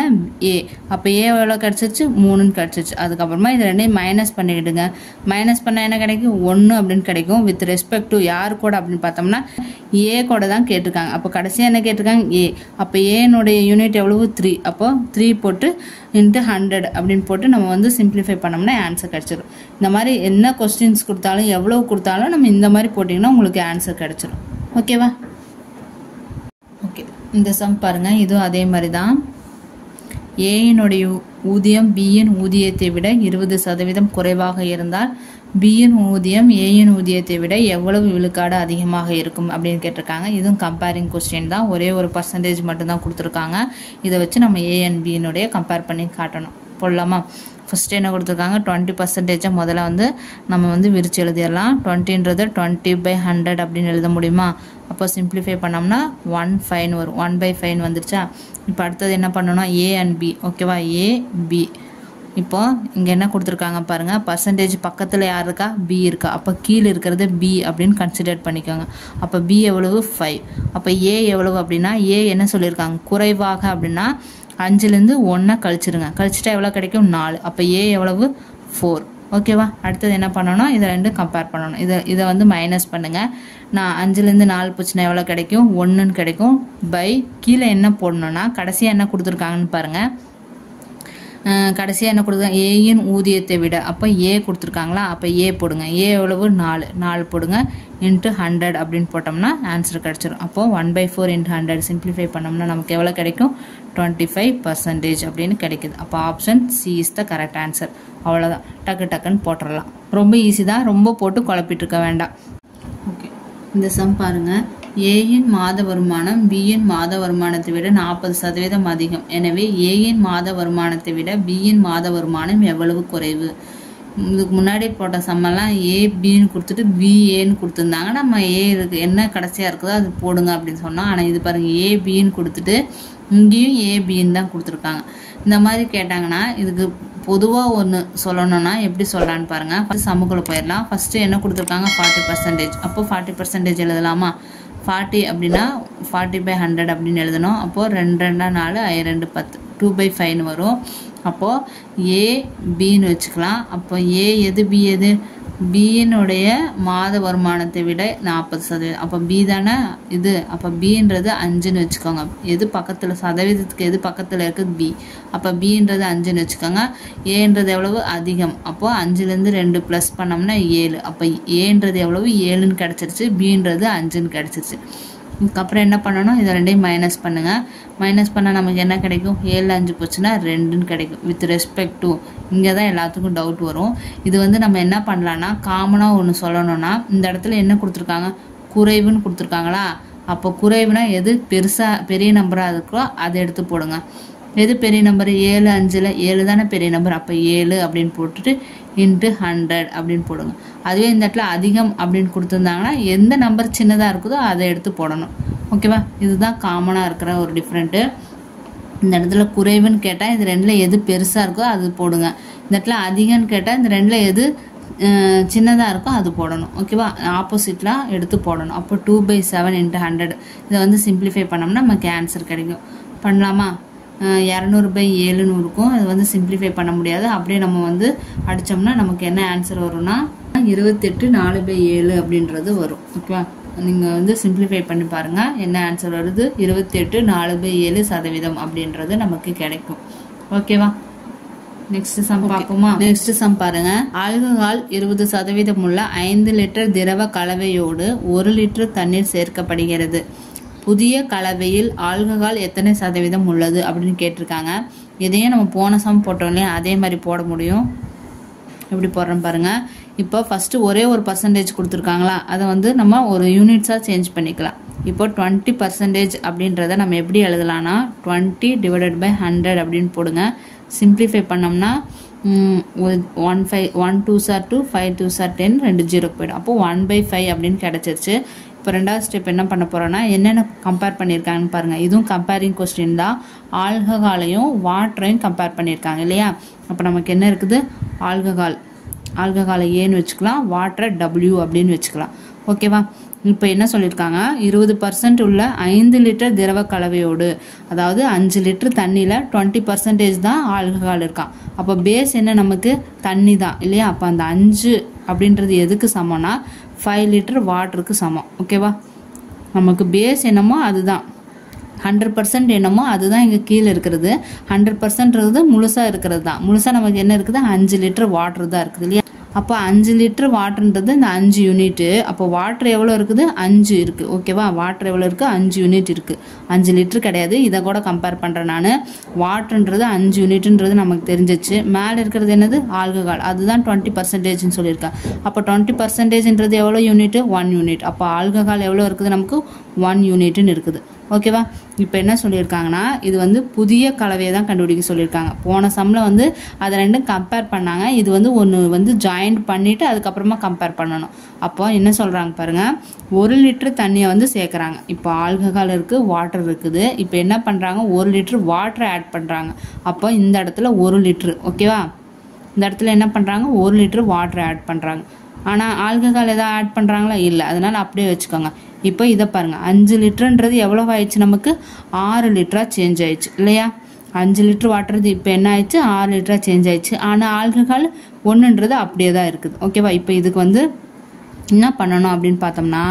[SPEAKER 3] ஏ. அப்போ ஏ எவ்வளோ கிடச்சிருச்சு, 3ன்னு கிடச்சிருச்சு. அதுக்கப்புறமா இது ரெண்டையும் மைனஸ் பண்ணிவிடுங்க. மைனஸ் பண்ணால் என்ன கிடைக்கும், 1 அப்படின்னு கிடைக்கும். வித் ரெஸ்பெக்ட் டு யார் கூட அப்படின்னு பார்த்தோம்னா ஏ கூட தான் கேட்டிருக்காங்க. அப்போ கடைசியாக என்ன கேட்டிருக்காங்க, ஏ. அப்போ ஏனுடைய யூனிட் எவ்வளவு, 3. அப்போ 3 போட்டு இன்ட்டு 100 அப்படின்னு போட்டு நம்ம வந்து சிம்பிளிஃபை பண்ணோம்னா ஆன்சர் கிடச்சிடும். இந்த மாதிரி என்ன கொஸ்டின்ஸ் கொடுத்தாலும் எவ்வளோ கொடுத்தாலும் நம்ம இந்த மாதிரி போட்டிங்கன்னா உங்களுக்கு ஆன்சர் கிடச்சிடும். ஓகேவா? ஓகே, இந்த சம் பாருங்க, இதுவும் அதே மாதிரி தான். ஏயினுடைய ஊதியம் பியின் ஊதியத்தை விட 20% குறைவாக இருந்தால் பியின் ஊதியம் ஏயின் ஊதியத்தை விட எவ்வளவு விழுக்காடு அதிகமாக இருக்கும் அப்படின்னு கேட்டிருக்காங்க. இதுவும் கம்பேரிங் கொஸ்டின் தான். ஒரே ஒரு பர்சன்டேஜ் மட்டும்தான் கொடுத்துருக்காங்க. இதை வச்சு நம்ம ஏ அண்ட் பியினுடைய கம்பேர் பண்ணி காட்டணும். போடலாமா? ஃபஸ்ட்டு என்ன கொடுத்துருக்காங்க, 20% முதல்ல வந்து நம்ம வந்து விரிச்சு எழுதிடலாம். 20ன்றது 20/100 அப்படின்னு எழுத முடியுமா? அப்போ சிம்பிளிஃபை பண்ணோம்னா 1/5 வரும். 1/5 வந்துருச்சா? இப்போ அடுத்தது என்ன பண்ணணும், ஏ அண்ட் பி. ஓகேவா? A B. இப்போ இங்கே என்ன கொடுத்துருக்காங்க பாருங்கள், பர்சன்டேஜ் பக்கத்தில் யார் இருக்கா, பி இருக்கா. அப்போ கீழே இருக்கிறது பி அப்படின்னு கன்சிடர் பண்ணிக்கோங்க. அப்போ பி எவ்வளவு, 5. அப்போ ஏ எவ்வளவு அப்படின்னா, ஏ என்ன சொல்லியிருக்காங்க, குறைவாக அப்படின்னா 5லேருந்து 1 கழிச்சிருங்க. கழிச்சிட்டா எவ்வளோ கிடைக்கும், 4. அப்போ ஏ எவ்வளவு, 4. ஓகேவா? அடுத்தது என்ன பண்ணணும், இதை ரெண்டும் கம்பேர் பண்ணணும். இதை வந்து மைனஸ் பண்ணுங்கள். நான் 5லேருந்து 4 போச்சுன்னா எவ்வளோ கிடைக்கும், 1ன்னு கிடைக்கும். பை கீழே என்ன போடணும்னா கடைசியாக என்ன கொடுத்துருக்காங்கன்னு பாருங்கள். கடைசியாக என்ன கொடுத்துருக்காங்க, ஏயின் ஊதியத்தை விட. அப்போ ஏ கொடுத்துருக்காங்களா, அப்போ ஏ போடுங்க. ஏ எவ்வளவு, 4 போடுங்க. இன்ட்டு 100 அப்படின்னு போட்டோம்னா ஆன்சர் கிடச்சிடும். அப்போது 1/4 × 100 சிம்பிளிஃபை பண்ணோம்னா நமக்கு எவ்வளோ கிடைக்கும், 25% அப்படின்னு கிடைக்குது. அப்போ option C is the correct answer. அவ்வளோதான், டக்குன்னு போட்டுடலாம். ரொம்ப ஈஸி தான், ரொம்ப போட்டு குழப்பிட்டு இருக்க வேண்டாம். ஓகே, இந்த சம் பாருங்கள். ஏயின் மாத வருமானம் பியின் மாத வருமானத்தை விட 40% அதிகம். எனவே ஏயின் மாத வருமானத்தை விட பியின் மாத வருமானம் எவ்வளவு குறைவு? இதுக்கு முன்னாடி போட்ட சம்மெல்லாம் ஏ பின்னு கொடுத்துட்டு பி ஏன்னு கொடுத்துருந்தாங்க. நம்ம ஏ இருக்கு என்ன கடைசியாக இருக்குதோ அது போடுங்க அப்படின்னு சொன்னோம். ஆனால் இது பாருங்கள், ஏ பின்னு கொடுத்துட்டு இங்கேயும் ஏ பின்னு தான் கொடுத்துருக்காங்க. இந்த மாதிரி கேட்டாங்கன்னா இதுக்கு பொதுவாக ஒன்று சொல்லணும்னா எப்படி சொல்லலான்னு பாருங்கள். ஃபஸ்ட் சம்முக்குள்ளே போயிடலாம். ஃபஸ்ட்டு என்ன கொடுத்துருக்காங்க, 40%. அப்போ 40% எழுதலாமா? 40 அப்படின்னா 40/100 அப்படின்னு எழுதணும். அப்போது 2 2 4 I 2 10 2/5 வரும். அப்போது ஏ பின்னு வச்சுக்கலாம். அப்போ ஏ எது, பி எது, பியினுடைய மாத வருமானத்தை விட 40%. அப்போ பி தானே இது. அப்போ பின்றது 5ன்னு வச்சுக்கோங்க. எது பக்கத்தில், சதவீதத்துக்கு எது பக்கத்தில் இருக்குது, பி. அப்போ பின்றது 5ன்னு வச்சுக்கோங்க. ஏன்றது எவ்வளவு, அதிகம். அப்போது 5லேருந்து 2 ப்ளஸ் பண்ணோம்னா 7. அப்போ ஏன்றது எவ்வளவு, 7ன்னு கிடச்சிருச்சு. பின்றது 5ன்னு கிடச்சிருச்சு. இதுக்கப்புறம் என்ன பண்ணணும், இதை ரெண்டையும் மைனஸ் பண்ணுங்கள். மைனஸ் பண்ணால் நமக்கு என்ன கிடைக்கும், 7 5 போச்சுன்னா 2ன்னு கிடைக்கும். வித் ரெஸ்பெக்ட் டு, இங்கே தான் எல்லாத்துக்கும் டவுட் வரும். இது வந்து நம்ம என்ன பண்ணலான்னா காமனாக ஒன்று சொல்லணும்னா, இந்த இடத்துல என்ன கொடுத்துருக்காங்க, குறைவுன்னு கொடுத்துருக்காங்களா. அப்போ குறைவுனா எது பெருசாக பெரிய நம்பராக இருக்கோ அதை எடுத்து போடுங்க. எது பெரிய நம்பர், 7 5ல் 7 தானே பெரிய நம்பர். அப்போ 7 அப்படின்னு போட்டுட்டு இன்ட்டு 100 அப்படின்னு போடுங்க. அதுவே இந்த இடத்துல அதிகம் அப்படின்னு கொடுத்துருந்தாங்கன்னா எந்த நம்பர் சின்னதாக இருக்குதோ அதை எடுத்து போடணும். ஓகேவா? இதுதான் காமனாக இருக்கிற ஒரு டிஃப்ரெண்ட்டு. இந்த இடத்துல குறைவுன்னு கேட்டால் இது ரெண்டில் எது பெருசாக இருக்கோ அது போடுங்க. இந்த இடத்துல அதிகம்னு கேட்டால் இந்த ரெண்டில் எது சின்னதாக இருக்கோ அது போடணும். ஓகேவா? ஆப்போசிட்லாம் எடுத்து போடணும். அப்போ 2/7 × 100 இதை வந்து சிம்பிளிஃபை பண்ணோம்னா நமக்கு ஆன்சர் கிடைக்கும். பண்ணலாமா? 200/7ன்னு இருக்கும். அது வந்து சிம்பிளிஃபை பண்ண முடியாது. அப்படியே நம்ம வந்து அடித்தோம்னா நமக்கு என்ன ஆன்சர் வரும்னா 28 4/7 அப்படின்றது வரும். ஓகேவா? நீங்கள் வந்து சிம்பிளிஃபை பண்ணி பாருங்கள் என்ன ஆன்சர் வருது. 28 4/7% அப்படின்றது நமக்கு கிடைக்கும். ஓகேவா? நெக்ஸ்ட் சம் பார்ப்போமா? நெக்ஸ்ட் சம் பாருங்க. ஆல்கஹால் 20% உள்ள 5 லிட்டர் திரவ கலவையோடு 1 லிட்டர் தண்ணீர் சேர்க்கப்படுகிறது. புதிய கலவையில் ஆல்கஹால் எத்தனை சதவீதம் உள்ளது அப்படின்னு கேட்டிருக்காங்க. இதையும் நம்ம போன சம் போட்டோம் இல்லையா, அதே மாதிரி போட முடியும். எப்படி போடுறோம் பாருங்க. இப்போ ஃபஸ்ட்டு ஒரே ஒரு பர்சன்டேஜ் கொடுத்துருக்காங்களா, அதை வந்து நம்ம ஒரு யூனிட்ஸாக சேஞ்ச் பண்ணிக்கலாம். இப்போ 20% அப்படின்றத நம்ம எப்படி எழுதலாம்னா 20 / 100 அப்படின்னு போடுங்க. சிம்பிளிஃபை பண்ணோம்னா 1 2 சார் 2 5 2 சார் 10 2 0 போயிடும். அப்போ 1/5 அப்படின்னு கிடைச்சிருச்சு. இப்போ ரெண்டாவது ஸ்டெப் என்ன பண்ண போகிறோன்னா என்னென்ன கம்பேர் பண்ணியிருக்காங்கன்னு பாருங்கள். இதுவும் கம்பேரிங் கொஸ்டின் தான். ஆல்கஹாலையும் வாட்டரையும் கம்பேர் பண்ணியிருக்காங்க இல்லையா. அப்போ நமக்கு என்ன இருக்குது, ஆல்கஹாலை ஏன்னு வச்சுக்கலாம், வாட்டரை W அப்படின்னு வச்சுக்கலாம். ஓகேவா. இப்போ என்ன சொல்லியிருக்காங்க, 20% உள்ள 5 லிட்டர் திரவ கலவையோடு, அதாவது 5 லிட்டர் தண்ணியில் 20% தான் ஆல்கஹால் இருக்கான். அப்போ பேஸ் என்ன, நமக்கு தண்ணி தான் இல்லையா. அப்போ அந்த 5 அப்படின்றது எதுக்கு சமம்னா 5 லிட்டர் வாட்டருக்கு சமம். ஓகேவா. நமக்கு பேஸ் என்னமோ அதுதான், 100% என்னமோ அதுதான் இங்கே கீழே இருக்கிறது. 100% முழுசாக இருக்கிறது தான். முழுசாக நமக்கு என்ன இருக்குது, 5 லிட்டர் வாட்டர் தான் இருக்குது இல்லையா. அப்போ 5 லிட்டர் வாட்டர்ன்றது இந்த 5 யூனிட்டு. அப்போ வாட்டர் எவ்வளோ இருக்குது, 5 இருக்குது. ஓகேவா. வாட்டர் எவ்வளோ இருக்குது, 5 யூனிட் இருக்குது. 5 லிட்டர் கிடையாது, இதை கூட கம்பேர் பண்ணுறேன் நான். வாட்டர்ன்றது 5 யூனிட்ன்றது நமக்கு தெரிஞ்சிச்சு. மேலே இருக்கிறது என்னது, ஆல்கஹால், அதுதான் 20%ன்னு சொல்லியிருக்கேன். அப்போ 20%ன்றது எவ்வளோ யூனிட், 1 யூனிட். அப்போ ஆல்கஹால் எவ்வளோ இருக்குது, நமக்கு 1 யூனிட்னு இருக்குது. ஓகேவா. இப்போ என்ன சொல்லியிருக்காங்கன்னா, இது வந்து புதிய கலவையை தான் கண்டுபிடிக்க சொல்லியிருக்காங்க. போன சம்மில் வந்து அதை ரெண்டும் கம்பேர் பண்ணாங்க. இது வந்து ஒன்று வந்து ஜாயிண்ட் பண்ணிவிட்டு அதுக்கப்புறமா கம்பேர் பண்ணணும். அப்போ என்ன சொல்கிறாங்க பாருங்கள், 1 லிட்டர் தண்ணியை வந்து சேர்க்குறாங்க. இப்போ ஆல்கஹால் இருக்குது, வாட்டர் இருக்குது. இப்போ என்ன பண்ணுறாங்க, 1 லிட்டர் வாட்டரை ஆட் பண்ணுறாங்க. அப்போ இந்த இடத்துல 1 லிட்டரு. ஓகேவா. இந்த இடத்துல என்ன பண்ணுறாங்க, 1 லிட்டர் வாட்டரை ஆட் பண்ணுறாங்க. ஆனால் ஆல்கஹால் எதாவது ஆட் பண்ணுறாங்களா, இல்லை. அதனால் அப்படியே வச்சுக்கோங்க. இப்போ இதை பாருங்கள், 5 லிட்டருன்றது எவ்வளோ ஆயிடுச்சு, நமக்கு 6 லிட்டராக சேஞ்ச் ஆயிடுச்சு இல்லையா. 5 லிட்டர் வாட்டர் இப்போ என்ன ஆயிடுச்சு, 6 லிட்டராக சேஞ்ச் ஆயிடுச்சு. ஆனால் ஆல்கஹால் 1ன்றது அப்படியே தான் இருக்குது. ஓகேவா. இப்போ இதுக்கு வந்து என்ன பண்ணணும் அப்படின்னு பார்த்தோம்னா,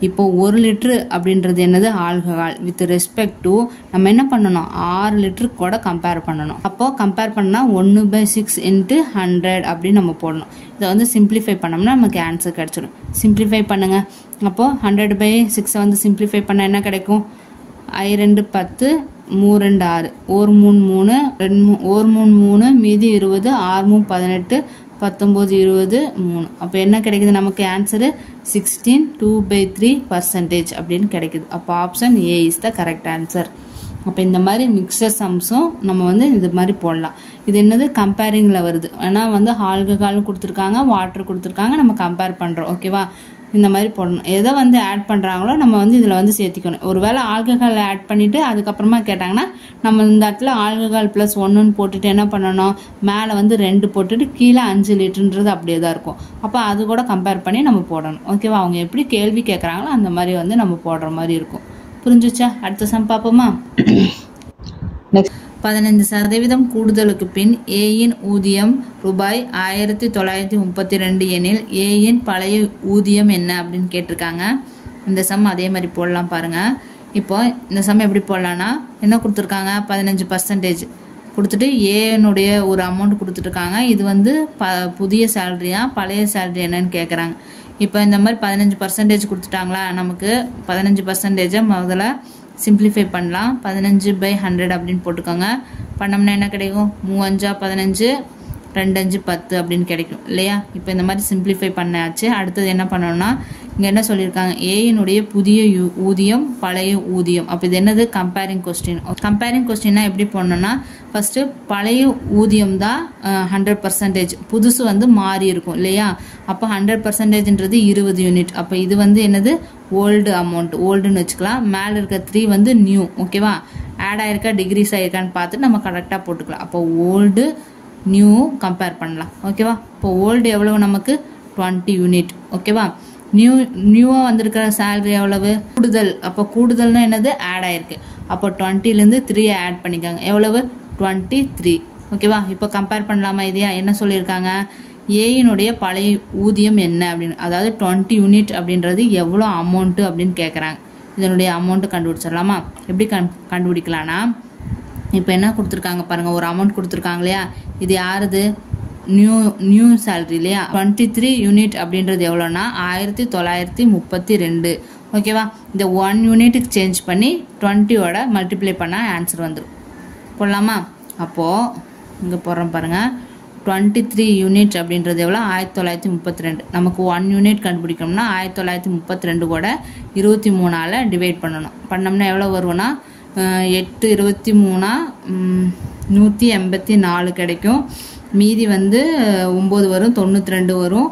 [SPEAKER 3] இப்போ 1 லிட்ரு அப்படின்றது என்னது, ஆல்கஹால். வித் ரெஸ்பெக்ட் டு நம்ம என்ன பண்ணணும், 6 லிட்டருக்கு கூட கம்பேர் பண்ணணும். அப்போ கம்பேர் பண்ணால் 1/6 × 100 அப்படின்னு நம்ம போடணும். இதை வந்து சிம்பிளிஃபை பண்ணோம்னா நமக்கு ஆன்சர் கிடச்சிடும். சிம்பிளிஃபை பண்ணுங்க. அப்போது 100/6 வந்து சிம்பிளிஃபை பண்ணால் என்ன கிடைக்கும், I 2 10 3 2 6 1 3 3 1 3 3 மீதி 20 6 3 18 19 20 3. அப்போ என்ன கிடைக்குது, நமக்கு ஆன்சரு 16 2/3% அப்படின்னு கிடைக்குது. அப்போ option A is the correct answer. அப்போ இந்த மாதிரி மிக்சர் சம்ஸும் நம்ம வந்து இது மாதிரி போடலாம். இது என்னது, கம்பேரிங்கில் வருது. ஏன்னா வந்து ஆல்கஹாலும் கொடுத்துருக்காங்க, வாட்டர் கொடுத்துருக்காங்க, நம்ம கம்பேர் பண்ணுறோம். ஓகேவா. இந்த மாதிரி போடணும். எதை வந்து ஆட் பண்ணுறாங்களோ நம்ம வந்து இதில் வந்து சேர்த்திக்கணும். ஒருவேளை ஆல்கஹால் ஆட் பண்ணிவிட்டு அதுக்கப்புறமா கேட்டாங்கன்னா நம்ம இந்த இடத்துல ஆல்கஹால் +1ன்னு போட்டுட்டு என்ன பண்ணணும், மேலே வந்து 2 போட்டுட்டு கீழே 5 லிட்டருன்றது அப்படியே தான் இருக்கும். அப்போ அது கூட கம்பேர் பண்ணி நம்ம போடணும். ஓகேவா. அவங்க எப்படி கேள்வி கேட்குறாங்களோ அந்த மாதிரி வந்து நம்ம போடுற மாதிரி இருக்கும். புரிஞ்சுச்சா. அடுத்த சம் பார்ப்போமா. 15% கூடுதலுக்கு பின் ஏயின் ஊதியம் ரூபாய் 1932 எனில் ஏயின் பழைய ஊதியம் என்ன அப்படின்னு கேட்டிருக்காங்க. இந்த சம் அதே மாதிரி போடலாம் பாருங்க. இப்போ இந்த சம் எப்படி போடலான்னா, என்ன கொடுத்துருக்காங்க, 15% கொடுத்துட்டு ஏனுடைய ஒரு அமௌண்ட் கொடுத்துட்ருக்காங்க. இது வந்து புதிய சேலரியா பழைய சேலரி என்னன்னு கேட்குறாங்க. இப்போ இந்த மாதிரி 15% கொடுத்துட்டாங்களா, நமக்கு 15% முதல்ல சிம்பிளிஃபை பண்ணலாம். 15/100 அப்படின்னு போட்டுக்கோங்க. பண்ணோம்னா என்ன கிடைக்கும், 3 5 15 2 5 10 அப்படின்னு கிடைக்கும் இல்லையா. இப்போ இந்த மாதிரி சிம்பிளிஃபை பண்ணாச்சு. அடுத்தது என்ன பண்ணணும்னா, இங்கே என்ன சொல்லியிருக்காங்க, ஏயினுடைய புதிய ஊதியம் பழைய ஊதியம். அப்போ இது என்னது, கம்பேரிங் கொஸ்டின். கம்பேரிங் கொஸ்டின்னா எப்படி போடணும்னா, ஃபர்ஸ்ட் பழைய ஊதியம் தான் 100%, புதுசு வந்து மாறி இருக்கும் இல்லையா. அப்போ 100%ன்றது 20 யூனிட். அப்போ இது வந்து என்னது, ஓல்டு அமௌண்ட், ஓல்டுன்னு வச்சுக்கலாம். மேலே இருக்க 3 வந்து நியூ. ஓகேவா. ஆட் ஆயிருக்கா டிகிரிஸ் ஆயிருக்கான்னு பார்த்துட்டு நம்ம கரெக்டாக போட்டுக்கலாம். அப்போ ஓல்டு நியூ கம்பேர் பண்ணலாம். ஓகேவா. இப்போ ஓல்டு எவ்வளவு, நமக்கு 20 யூனிட். ஓகேவா. நியூவாக வந்திருக்கிற சேலரி எவ்வளவு, கூடுதல். அப்போ கூடுதல்னா என்னது, ஆட் ஆயிருக்கு. அப்போ 20லேருந்து 3 ஆட் பண்ணிக்காங்க. எவ்வளவு, 23. ஓகேவா. இப்போ கம்பேர் பண்ணலாமா இதையா. என்ன சொல்லியிருக்காங்க, ஏயினுடைய பழைய ஊதியம் என்ன அப்படின்னு, அதாவது 20 யூனிட் அப்படின்றது எவ்வளோ அமௌண்ட்டு அப்படின்னு கேட்குறாங்க. இதனுடைய அமௌண்ட்டு கண்டுபிடிச்சிடலாமா. எப்படி கண்டுபிடிக்கலாம்னா, இப்போ என்ன கொடுத்துருக்காங்க பாருங்க, ஒரு அமௌண்ட் கொடுத்துருக்காங்க இல்லையா. இது யாருது, நியூ சேலரி இல்லையா. 23 யூனிட் அப்படின்றது எவ்வளோனா 1932. ஓகேவா. இந்த 1 யூனிட்டுக்கு சேஞ்ச் பண்ணி 20யோட மல்டிப்ளை பண்ணால் ஆன்சர் வந்துடும். போடலாமா. அப்போது இங்கே போடுறோம் பாருங்கள், 23 யூனிட் அப்படின்றது எவ்வளோ, 1932. நமக்கு 1 யூனிட் கண்டுபிடிக்கணும்னா 1932 கூட 23ஆல் டிவைட் பண்ணணும். பண்ணோம்னா எவ்வளோ வருவோம்னா 8 23 184 கிடைக்கும். மீதி வந்து 9 வரும், 92 வரும்.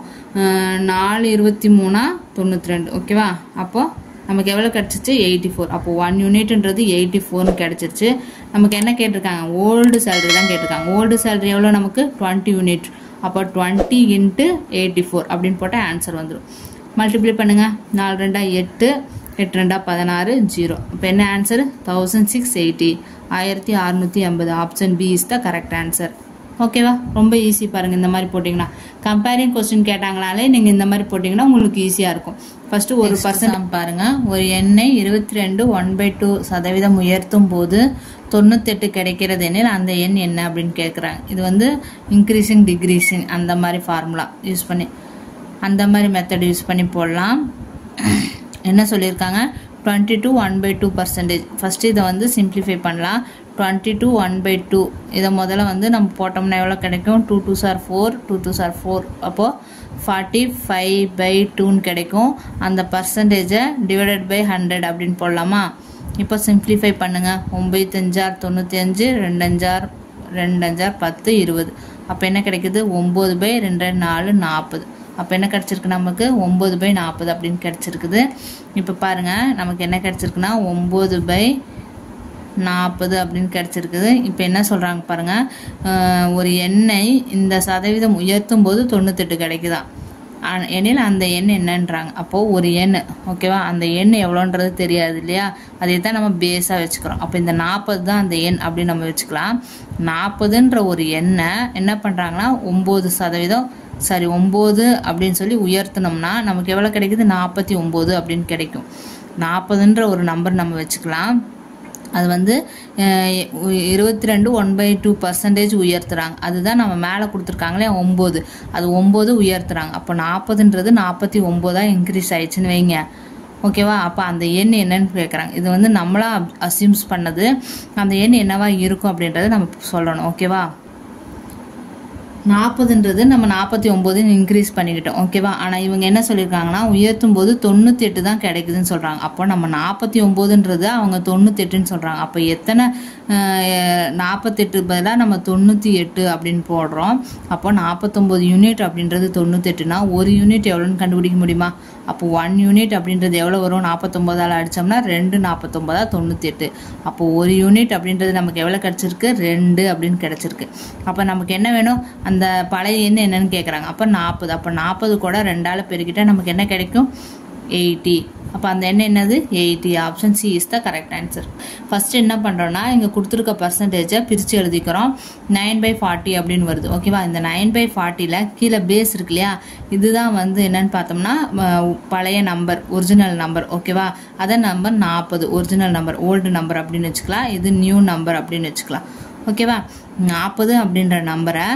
[SPEAKER 3] 4 23 92. ஓகேவா? அப்போ நமக்கு எவ்வளோ கிடச்சிச்சு? 84. அப்போ 1 யூனிட்ன்றது 84ன்னு கிடச்சிருச்சு. நமக்கு என்ன கேட்டிருக்காங்க? ஓல்டு சேலரி தான் கேட்டிருக்காங்க. ஓல்டு சேலரி எவ்வளோ நமக்கு? 20 யூனிட். அப்போ 20 × 84 அப்படின்னு போட்டால் ஆன்சர் வந்துடும். மல்டிப்ளை பண்ணுங்க. 4 2 8, 8 2 16, 0. இப்போ என்ன answer? 1680. 1680. Option B is the correct answer. ஓகேவா? ரொம்ப ஈஸி பாருங்கள். இந்த மாதிரி போட்டிங்கன்னா கம்பேரிங் கொஸ்டின் கேட்டாங்கனாலே நீங்கள் இந்த மாதிரி போட்டிங்கன்னா உங்களுக்கு ஈஸியாக இருக்கும். ஃபஸ்ட்டு 1% பாருங்கள். ஒரு எண்ணை 22 1/2% உயர்த்தும் போது 98 கிடைக்கிறது எனில் அந்த எண் என்ன அப்படின்னு கேட்குறாங்க. இது வந்து இன்க்ரீசிங் டிக்ரீசிங் அந்த மாதிரி ஃபார்முலா யூஸ் பண்ணி, அந்த மாதிரி மெத்தட் யூஸ் பண்ணி போடலாம். என்ன சொல்லியிருக்காங்க? 22 1/2%. ஃபஸ்ட்டு இதை வந்து சிம்பிளிஃபை பண்ணலாம். 22 1/2 இதை முதல்ல வந்து நம்ம போட்டோம்னா எவ்வளோ கிடைக்கும்? 2 2s are 4, 2 2s are 4. அப்போது 45/2ன்னு கிடைக்கும். அந்த பர்சன்டேஜை டிவைடட் பை 100 அப்படின்னு போடலாமா? இப்போ சிம்பிளிஃபை பண்ணுங்கள். 9 5 95, 2 5 2 5 10 20. அப்போ என்ன கிடைக்குது? 9/2 4 40. அப்போ என்ன கிடச்சிருக்கு நமக்கு? 9/40 அப்படின்னு கிடச்சிருக்குது. இப்போ பாருங்கள் நமக்கு என்ன கிடச்சிருக்குன்னா 9/40 அப்படின்னு கிடச்சிருக்குது. இப்போ என்ன சொல்கிறாங்க பாருங்கள். ஒரு எண்ணை இந்த சதவீதம் உயர்த்தும் போது 98 கிடைக்குதான் எனில் அந்த எண் என்னன்றாங்க. அப்போது ஒரு எண், ஓகேவா? அந்த எண் எவ்வளோன்றது தெரியாது இல்லையா? அதை தான் நம்ம பேஸாக வச்சுக்கிறோம். அப்போ இந்த 40 தான் அந்த எண் அப்படின்னு நம்ம வச்சுக்கலாம். 40ன்ற ஒரு எண்ணை என்ன பண்ணுறாங்கன்னா 9 அப்படின்னு சொல்லி உயர்த்தினோம்னா நமக்கு எவ்வளோ கிடைக்குது? 49 அப்படின்னு கிடைக்கும். 40ன்ற ஒரு நம்பர் நம்ம வச்சுக்கலாம். அது வந்து 22 1/2% உயர்த்துறாங்க. அதுதான் நம்ம மேலே கொடுத்துருக்காங்களே 9, அது 9 உயர்த்துறாங்க. அப்போ 40ன்றது 49 இன்க்ரீஸ் ஆயிடுச்சுன்னு வைங்க. ஓகேவா? அப்போ அந்த எண் என்னன்னு கேட்குறாங்க. இது வந்து நம்மளா அசியூம்ஸ் பண்ணது. அந்த எண் என்னவா இருக்கும் அப்படின்றத நம்ம சொல்லணும். ஓகேவா? 40ன்றது நம்ம 49 இன்க்ரீஸ் பண்ணிக்கிட்டோம். ஓகேவா? ஆனால் இவங்க என்ன சொல்லியிருக்காங்கன்னா உயர்த்தும் போது 98 தான் கிடைக்குதுன்னு சொல்கிறாங்க. அப்போ நம்ம 49ன்றது அவங்க 98ன்னு சொல்கிறாங்க. அப்போ எத்தனை 48 பதிலாக நம்ம 98 அப்படின்னு போடுறோம். அப்போ 49 யூனிட் அப்படின்றது 98னா ஒரு யூனிட் எவ்வளோன்னு கண்டுபிடிக்க முடியுமா? அப்போ 1 யூனிட் அப்படின்றது எவ்வளோ வரும்? 49ஆல் அடித்தோம்னா 2 49 98. அப்போ ஒரு யூனிட் அப்படின்றது நமக்கு எவ்வளோ கிடச்சிருக்கு? 2 அப்படின்னு கிடச்சிருக்கு. அப்போ நமக்கு என்ன வேணும்? அந்த பழைய எண் என்னன்னு கேட்குறாங்க. அப்போ 40. அப்போ 40 கூட 2ஆல் பெருக்கிட்டால் நமக்கு என்ன கிடைக்கும்? 80. அப்போ அந்த எண் என்னது? 80. Option C is the correct answer. First என்ன பண்ணுறோன்னா இங்கே கொடுத்துருக்க பர்சன்டேஜை பிரித்து எழுதிக்கிறோம். 9/40 அப்படின்னு வருது. ஓகேவா? இந்த 9/40ல் கீழே பேஸ் இருக்கு இல்லையா? இதுதான் வந்து என்னன்னு பார்த்தோம்னா பழைய நம்பர், ஒரிஜினல் நம்பர். ஓகேவா? அதை number 40 original number, old number அப்படின்னு வச்சுக்கலாம். இது நியூ நம்பர் அப்படின்னு வச்சுக்கலாம். ஓகேவா? 40 அப்படின்ற நம்பரை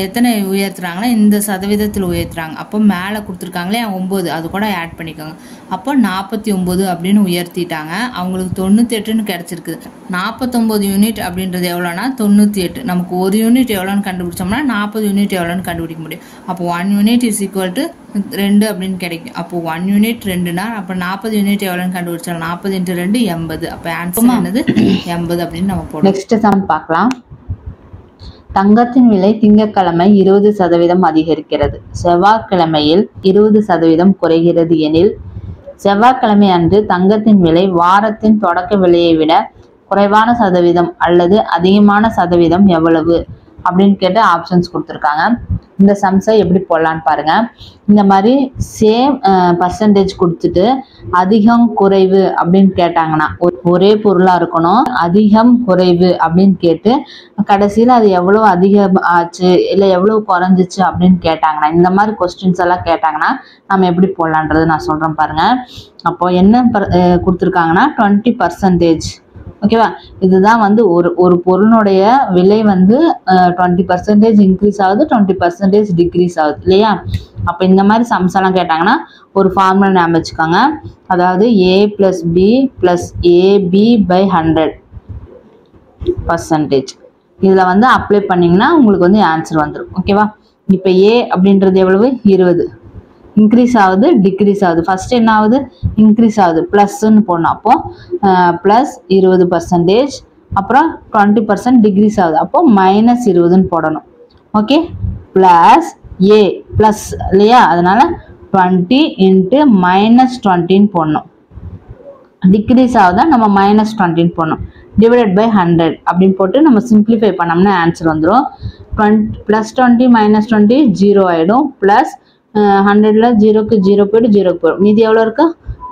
[SPEAKER 3] எத்தனை உயர்த்துறாங்கன்னா இந்த சதவீதத்தில் உயர்த்துறாங்க. அப்போ மேலே கொடுத்துருக்காங்களே 9, அது கூட ஆட் பண்ணிக்கோங்க. அப்போ 49 அப்படின்னு உயர்த்திட்டாங்க. அவங்களுக்கு 98ன்னு கிடச்சிருக்குது. 49 யூனிட் அப்படின்றது எவ்வளோனா 98. நமக்கு ஒரு யூனிட் எவ்வளோன்னு கண்டுபிடிச்சோம்னா 40 யூனிட் எவ்வளோன்னு கண்டுபிடிக்க முடியும். அப்போ 1 யூனிட் இஸ் ஈக்குவல் டு 2 அப்படின்னு கிடைக்கும். அப்போ 1 யூனிட் 2னா அப்போ 40 யூனிட் எவ்வளோன்னு கண்டுபிடிச்சோம்? 40 × 2 80. அப்போ ஆன்சர் என்னது? 80 அப்படின்னு நம்ம போடுறோம்.
[SPEAKER 2] நெக்ஸ்ட் சம் பார்க்கலாம். தங்கத்தின் விலை திங்கட்கிழமை 20% அதிகரிக்கிறது, செவ்வாய்க்கிழமையில் 20% குறைகிறது எனில் செவ்வாய்க்கிழமை அன்று தங்கத்தின் விலை வாரத்தின் தொடக்க விலையை விட குறைவான சதவீதம் அல்லது அதிகமான சதவீதம் எவ்வளவு அப்படின்னு கேட்டு ஆப்ஷன்ஸ் கொடுத்துருக்காங்க. இந்த சம்ஸை எப்படி போடலான்னு பாருங்க. இந்த மாதிரி சேம் பர்சன்டேஜ் கொடுத்துட்டு அதிகம் குறைவு அப்படின்னு கேட்டாங்கன்னா ஒரே பொருளா இருக்கணும். அதிகம் குறைவு அப்படின்னு கேட்டு கடைசியில் அது எவ்வளவு அதிகம் ஆச்சு இல்லை எவ்வளவு குறைஞ்சிச்சு அப்படின்னு கேட்டாங்கன்னா, இந்த மாதிரி கொஸ்டின்ஸ் எல்லாம் கேட்டாங்கன்னா நம்ம எப்படி போடலான்றது நான் சொல்றேன் பாருங்க. அப்போ என்ன கொடுத்துருக்காங்கன்னா 20%. ஓகேவா? இதுதான் வந்து ஒரு பொருளுடைய விலை வந்து 20% இன்க்ரீஸ் ஆகுது, 20% டிக்ரீஸ் ஆகுது இல்லையா? அப்போ இந்த மாதிரி சம்ஸ் எல்லாம் கேட்டாங்கன்னா ஒரு ஃபார்முலா ஞாபகம் வச்சுக்கோங்க. அதாவது A + B + AB/100%. இதில் வந்து அப்ளை பண்ணிங்கன்னா உங்களுக்கு வந்து ஆன்சர் வந்துடும். ஓகேவா? இப்போ A அப்படின்றது எவ்வளவு? 20. இன்க்ரீஸ் ஆகுது டிக்ரீஸ் ஆகுது. ஃபர்ஸ்ட் என்ன ஆகுது? இன்க்ரீஸ் ஆகுது, ப்ளஸ்ன்னு போடணும். அப்போ ப்ளஸ் 20%, அப்புறம் 20% டிக்ரீஸ் ஆகுது, அப்போ மைனஸ் 20ன்னு போடணும். ஓகே, பிளஸ் ஏ பிளஸ் இல்லையா, அதனால 20 இன்ட்டு மைனஸ் 20ன்னு போடணும். டிக்ரீஸ் ஆகுதா, நம்ம மைனஸ் 20ன்னு போடணும். டிவைடட் பை 100 அப்படின்னு போட்டு நம்ம சிம்பிளிஃபை பண்ணோம்னா ஆன்சர் வந்துடும். ப்ளஸ் 20 மைனஸ் 20 0 ஆகிடும். ப்ளஸ் 100ல் 0க்கு 0 போய்ட்டு 0க்கு போயிடும். மீதி எவ்வளோ இருக்கு?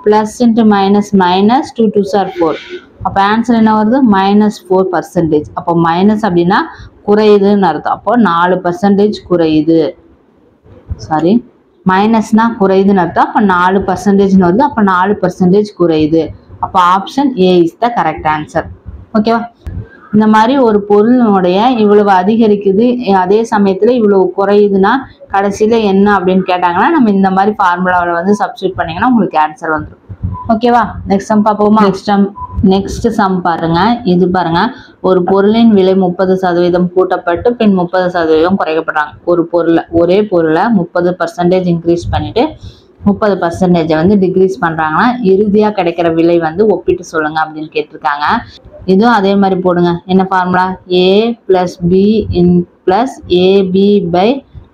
[SPEAKER 2] Plus into minus minus 2 2s are 4. அப்போ ஆன்சர் என்ன வருது? -4%. அப்போ மைனஸ் அப்படின்னா குறையுதுன்னு அர்த்தம். அப்போ 4% குறையுது. சாரி, மைனஸ்னா குறையுதுன்னு அர்த்தம். அப்போ 4%ன்னு வருது. அப்போ 4% குறையுது. அப்போ option A is the correct answer. ஓகேவா? இந்த மாதிரி ஒரு பொருளுடைய இவ்வளவு அதிகரிக்குது, அதே சமயத்துல இவ்வளவு குறையுதுன்னா கடைசியில என்ன அப்படின்னு கேட்டாங்கன்னா நம்ம இந்த மாதிரி ஃபார்முலாவில் வந்து சப்ஸ்டியூட் பண்ணீங்கன்னா உங்களுக்கு ஆன்சர் வந்துடும். ஓகேவா? நெக்ஸ்ட் சம் பார்ப்போமா? நெக்ஸ்ட் சம் பாருங்க. இது பாருங்க, ஒரு பொருளின் விலை 30% கூட்டப்பட்டு பின் 30% குறைக்கப்படுறாங்க. ஒரு பொருளை, ஒரே பொருளை 30% இன்க்ரீஸ் பண்ணிட்டு 30% வந்து டிக்ரீஸ் பண்றாங்கன்னா இறுதியா கிடைக்கிற விலை வந்து ஒப்பிட்டு சொல்லுங்க அப்படின்னு கேட்டிருக்காங்க. இதுவும் அதே மாதிரி போடுங்க. என்ன formula? a plus b in plus ab by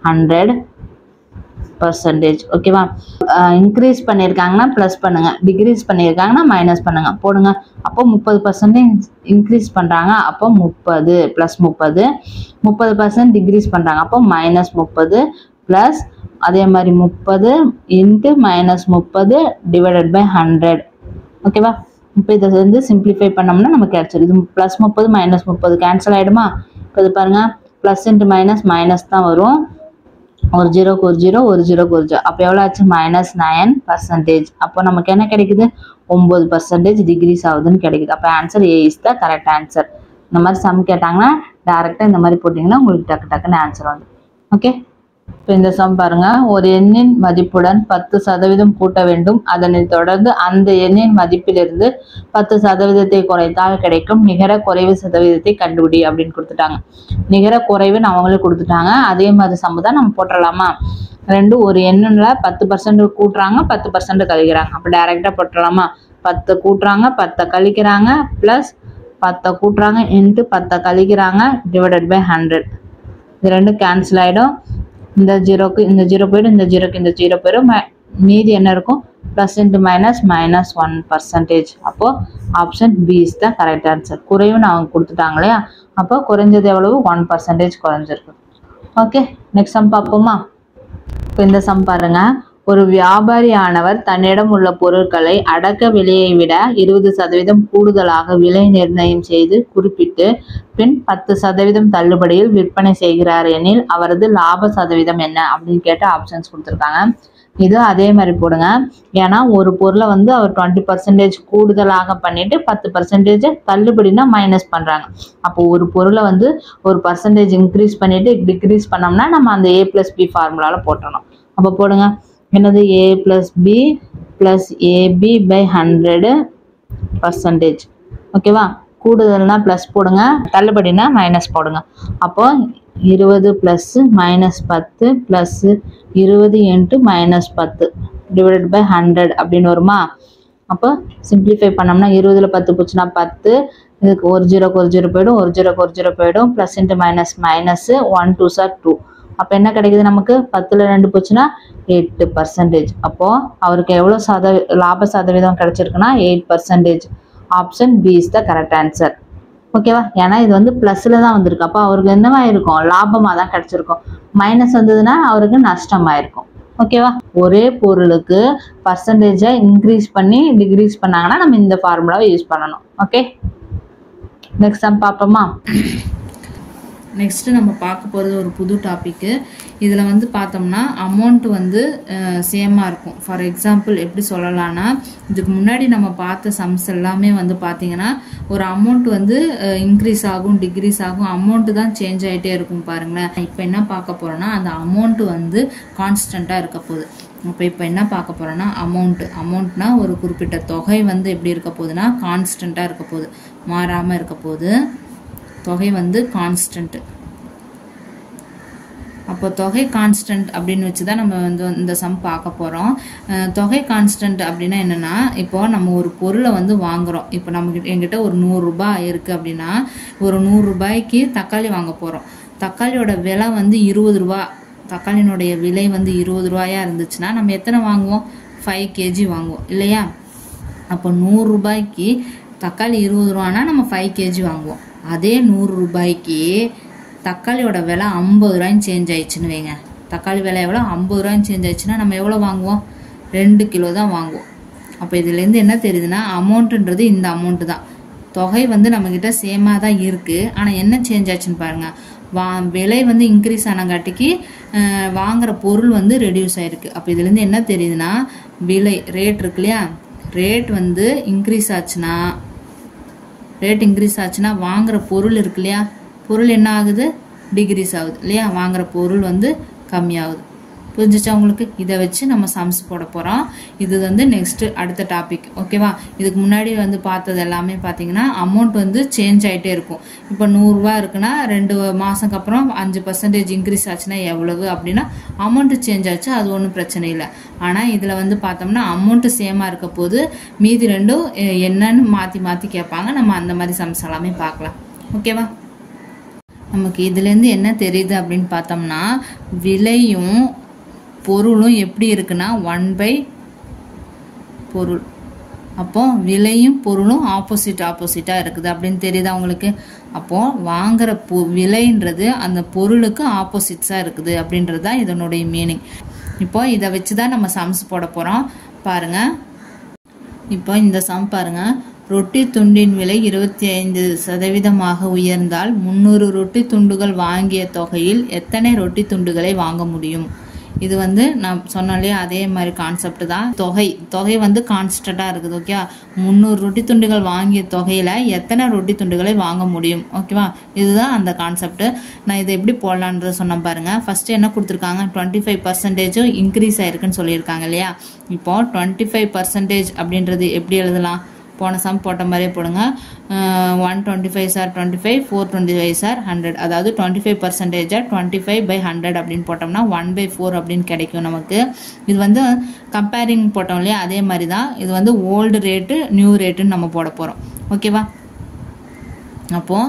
[SPEAKER 2] 100%. ஓகேவா? இன்க்ரீஸ் பண்ணியிருக்காங்கன்னா ப்ளஸ் பண்ணுங்க, டிக்ரீஸ் பண்ணியிருக்காங்கன்னா மைனஸ் பண்ணுங்க, போடுங்க. அப்போ 30% இன்க்ரீஸ் பண்றாங்க, அப்போ 30 ப்ளஸ் 30, 30% டிக்ரீஸ் பண்றாங்க, அப்போ மைனஸ் 30 ப்ளஸ் அதே மாதிரி 30 இன்ட்டு மைனஸ் 30 டிவைடட் பை 100. ஓகேவா? இப்போ இதை வந்து சிம்பிளிஃபை பண்ணோம்னா நமக்கு கிடைச்சிடும். இது ப்ளஸ் 30 மைனஸ் 30 கேன்சல் ஆகிடுமா? இப்போ இது பாருங்க, ப்ளஸ் இன்ட்டு மைனஸ் மைனஸ் தான் வரும். ஒரு ஜீரோக்கு ஒரு ஜீரோ, ஒரு ஜீரோக்கு ஒரு ஜீரோ, அப்போ எவ்வளோ ஆச்சு? -9%. அப்போ நமக்கு என்ன கிடைக்குது? 9% டிக்ரீஸ் ஆகுதுன்னு கிடைக்குது. அப்போ answer A is the correct answer. இந்த மாதிரி சம் கேட்டாங்கன்னா டேரெக்டாக இந்த மாதிரி போட்டிங்கன்னா உங்களுக்கு டக்கு டக்குன்னு ஆன்சர் வந்து. ஓகே, இப்போ இந்த சம் பாருங்க. ஒரு எண்ணின் மதிப்புடன் 10% கூட்ட வேண்டும். அதனை தொடர்ந்து அந்த எண்ணின் மதிப்பிலிருந்து 10% குறைத்தால் கிடைக்கும் நிகர குறைவு சதவீதத்தை கண்டுபிடி அப்படின்னு கொடுத்துட்டாங்க. நிகர குறைவுன்னு அவங்களே கொடுத்துட்டாங்க. அதே மாதிரி சம் தான் நம்ம போட்டுடலாமா? ரெண்டு ஒரு எண்ணுல 10% கூட்டுறாங்க, 10% கழிக்கிறாங்க. அப்போ டைரக்டா போட்டுடலாமா? 10 கூட்டுறாங்க, 10 கழிக்கிறாங்க, பிளஸ் 10 கூட்டுறாங்க இன்ட்டு 10 கழிக்கிறாங்க டிவைடட் பை 100. இது ரெண்டும் கேன்சல் ஆகிடும். இந்த ஜீரோக்கு இந்த ஜீரோ போயிடும், இந்த ஜீரோக்கு இந்த ஜீரோ போயிடும். மீதி என்ன இருக்கும்? Plus into minus -1%. அப்போ option B is the correct answer. குறைவுன்னு அவங்க கொடுத்துட்டாங்க இல்லையா? அப்போ குறைஞ்சது எவ்வளவு? 1% குறைஞ்சிருக்கு. ஓகே, நெக்ஸ்ட் சம் பார்ப்போமா? இப்போ இந்த சம் பாருங்க. ஒரு வியாபாரி ஆனவர் தன்னிடம் உள்ள பொருட்களை அடக்க விலையை விட 20% கூடுதலாக விலை நிர்ணயம் செய்து குறிப்பிட்டு பின் 10% தள்ளுபடியில் விற்பனை செய்கிறார் எனில் அவரது லாப சதவீதம் என்ன அப்படின்னு கேட்ட ஆப்ஷன்ஸ் கொடுத்துருக்காங்க. இது அதே மாதிரி போடுங்க. ஏன்னா ஒரு பொருளை வந்து அவர் 20% கூடுதலாக பண்ணிட்டு 10% தள்ளுபடினா மைனஸ் பண்றாங்க. அப்போ ஒரு பொருளை வந்து ஒரு பர்சன்டேஜ் இன்க்ரீஸ் பண்ணிட்டு டிக்ரீஸ் பண்ணோம்னா நம்ம அந்த a + b ஃபார்முலால போட்டணும். அப்போ போடுங்க. என்னது? a + b + ab by 100%. ஓகேவா? கூடுதல்னா ப்ளஸ் போடுங்க, தள்ளுபடினா மைனஸ் போடுங்க. அப்போ 20 + -10 + 20 × -10 டிவைடட் பை 100 அப்படின்னு வருமா? அப்போ சிம்பிளிஃபை பண்ணோம்னா 20ல் 10 போச்சுன்னா 10, இதுக்கு ஒரு ஜீரோக்கு ஒரு ஜீரோ போயிடும், ஒரு ஜீரோக்கு ஒரு ஜீரோ போயிடும், plus into minus minus 1 2s are 2. அப்போ என்ன கிடைக்குது நமக்கு? 10ல் 2 போச்சுன்னா 8%. அப்போ அவருக்கு எவ்வளோ லாப சதவீதம் கிடைச்சிருக்குன்னா 8%. Option B is the correct answer. ஓகேவா? ஏன்னா இது வந்து ப்ளஸ்ல தான் வந்திருக்கு. அப்போ அவருக்கு என்னவா இருக்கும்? லாபமாக தான் கிடைச்சிருக்கும். மைனஸ் வந்ததுன்னா அவருக்கு நஷ்டமாயிருக்கும். ஓகேவா? ஒரே பொருளுக்கு பர்சன்டேஜை இன்க்ரீஸ் பண்ணி டிக்ரீஸ் பண்ணாங்கன்னா நம்ம இந்த ஃபார்முலாவை யூஸ் பண்ணணும். ஓகே, நெக்ஸ்ட் சம் பார்ப்போமா?
[SPEAKER 3] நெக்ஸ்ட்டு நம்ம பார்க்க போகிறது ஒரு புது டாப்பிக்கு. இதில் வந்து பார்த்தோம்னா அமௌண்ட் வந்து சேமாக இருக்கும். ஃபார் எக்ஸாம்பிள் எப்படி சொல்லலாம்னா, இதுக்கு முன்னாடி நம்ம பார்த்த சம்ஸ் எல்லாமே வந்து பார்த்தீங்கன்னா ஒரு அமௌண்ட் வந்து இன்க்ரீஸ் ஆகும், டிக்ரீஸ் ஆகும், அமௌண்ட்டு தான் சேஞ்ச் ஆகிட்டே இருக்கும் பாருங்களேன். இப்போ என்ன பார்க்க போகிறோன்னா அந்த அமௌண்ட்டு வந்து கான்ஸ்டண்ட்டாக இருக்க போகுது. இப்போ என்ன பார்க்க போகிறோன்னா அமௌண்ட்னா ஒரு குறிப்பிட்ட தொகை வந்து எப்படி இருக்க போகுதுன்னா கான்ஸ்டண்ட்டாக இருக்க போகுது, மாறாமல் இருக்க போகுது. தொகை வந்து கான்ஸ்டன்ட். அப்போ தொகை கான்ஸ்டன்ட் அப்படின்னு வச்சு தான் நம்ம வந்து இந்த சம் பார்க்க போகிறோம். தொகை கான்ஸ்டன்ட் அப்படின்னா என்னென்னா, இப்போ நம்ம ஒரு பொருளை வந்து வாங்குகிறோம். இப்போ நமக்கு எங்கிட்ட ஒரு 100 ரூபாய் இருக்குது அப்படின்னா, ஒரு 100 ரூபாய்க்கு தக்காளி வாங்க போகிறோம். தக்காளியோட விலை வந்து 20 ரூபா. தக்காளியினுடைய விலை வந்து 20 ரூபாயா இருந்துச்சுன்னா நம்ம எத்தனை வாங்குவோம்? 5 kg வாங்குவோம் இல்லையா? அப்போ 100 ரூபாய்க்கு தக்காளி 20 ரூபானா நம்ம 5 kg வாங்குவோம். அதே 100 ரூபாய்க்கு தக்காளியோட விலை 50 ரூபாய்ன்னு சேஞ்ச் ஆயிடுச்சுன்னு வைங்க. தக்காளி விலை எவ்வளோ? 50 ரூபாய்ன்னு சேஞ்ச் ஆயிடுச்சுன்னா நம்ம எவ்வளோ வாங்குவோம்? 2 கிலோ தான் வாங்குவோம். அப்போ இதுலேருந்து என்ன தெரியுதுன்னா, அமௌண்ட்டுன்றது இந்த அமௌண்ட்டு தான். தொகை வந்து நம்மக்கிட்ட சேமாக தான் இருக்குது. ஆனால் என்ன சேஞ்ச் ஆச்சுன்னு பாருங்கள். விலை வந்து இன்க்ரீஸ் ஆனங்காட்டிக்கு வாங்குற பொருள் வந்து ரெடியூஸ் ஆயிருக்கு. அப்போ இதுலேருந்து என்ன தெரியுதுன்னா, விலை ரேட் இருக்கு இல்லையா, ரேட் வந்து இன்க்ரீஸ் ஆச்சுன்னா வாங்குற பொருள் இருக்கு இல்லையா, பொருள் என்ன ஆகுது? டிக்ரீஸ் ஆகுது இல்லையா? வாங்குற பொருள் வந்து கம்மியாகுது. புரிஞ்சிச்சா உங்களுக்கு? இதை வச்சு நம்ம சம்ஸ் போட போகிறோம். இது வந்து நெக்ஸ்ட் அடுத்த டாபிக். ஓகேவா? இதுக்கு முன்னாடி வந்து பார்த்தது எல்லாமே பார்த்தீங்கன்னா அமௌண்ட் வந்து சேஞ்ச் ஆகிட்டே இருக்கும். இப்போ 100 ரூபா இருக்குன்னா 2 மாதத்துக்கு அப்புறம் 5% இன்க்ரீஸ் ஆச்சுன்னா எவ்வளவு அப்படின்னா அமௌண்ட் சேஞ்ச் ஆச்சு, அது ஒன்றும் பிரச்சனை இல்லை. ஆனால் இதில் வந்து பார்த்தோம்னா அமௌண்ட் சேமாக இருக்க போது மீதி ரெண்டும் என்னன்னு மாற்றி மாற்றி கேட்பாங்க. நம்ம அந்த மாதிரி சம்ஸ் எல்லாமே பார்க்கலாம். ஓகேவா? நமக்கு இதுலேருந்து என்ன தெரியுது அப்படின்னு பார்த்தோம்னா, விலையும் பொருளும் எப்படி இருக்குன்னா 1/, பொருள். அப்போ விலையும் பொருளும் ஆப்போசிட்டாக இருக்குது அப்படின்னு தெரியுதா உங்களுக்கு? அப்போ வாங்குற விலைன்றது அந்த பொருளுக்கு ஆப்போசிட்ஸாக இருக்குது அப்படின்றது தான் இதனுடைய மீனிங். இப்போ இதை வச்சு தான் நம்ம சம்ஸ் போட போகிறோம். பாருங்க, இப்போ இந்த சம் பாருங்க. ரொட்டி துண்டின் விலை 25% உயர்ந்தால் 300 ரொட்டி துண்டுகள் வாங்கிய தொகையில் எத்தனை ரொட்டி துண்டுகளை வாங்க முடியும்? இது வந்து நான் சொன்னேன் இல்லையா, அதே மாதிரி கான்செப்ட் தான். தொகை வந்து கான்ஸ்டண்டா இருக்குது. ஓகேவா? 300 ரொட்டி துண்டுகள் வாங்கிய தொகையில எத்தனை ரொட்டி துண்டுகளை வாங்க முடியும்? ஓகேவா? இதுதான் அந்த கான்செப்ட். நான் இதை எப்படி போடலான்றது சொன்ன பாருங்க. ஃபர்ஸ்ட் என்ன கொடுத்துருக்காங்க? 25% இன்க்ரீஸ் ஆயிருக்குன்னு சொல்லியிருக்காங்க இல்லையா? இப்போ 25% அப்படின்றது எப்படி எழுதலாம்? போன சம் போட்ட மாதிரியே போடுங்க. 125 சார் 25, 425 சார் 100. அதாவது 25% 25/100 அப்படின்னு போட்டோம்னா 1/4 அப்படின்னு கிடைக்கும் நமக்கு. இது வந்து கம்பேரிங் போட்டோம் இல்லையா, அதே மாதிரி தான். இது வந்து ஓல்டு ரேட்டு நியூ ரேட்டுன்னு நம்ம போட போகிறோம். ஓகேவா? அப்போ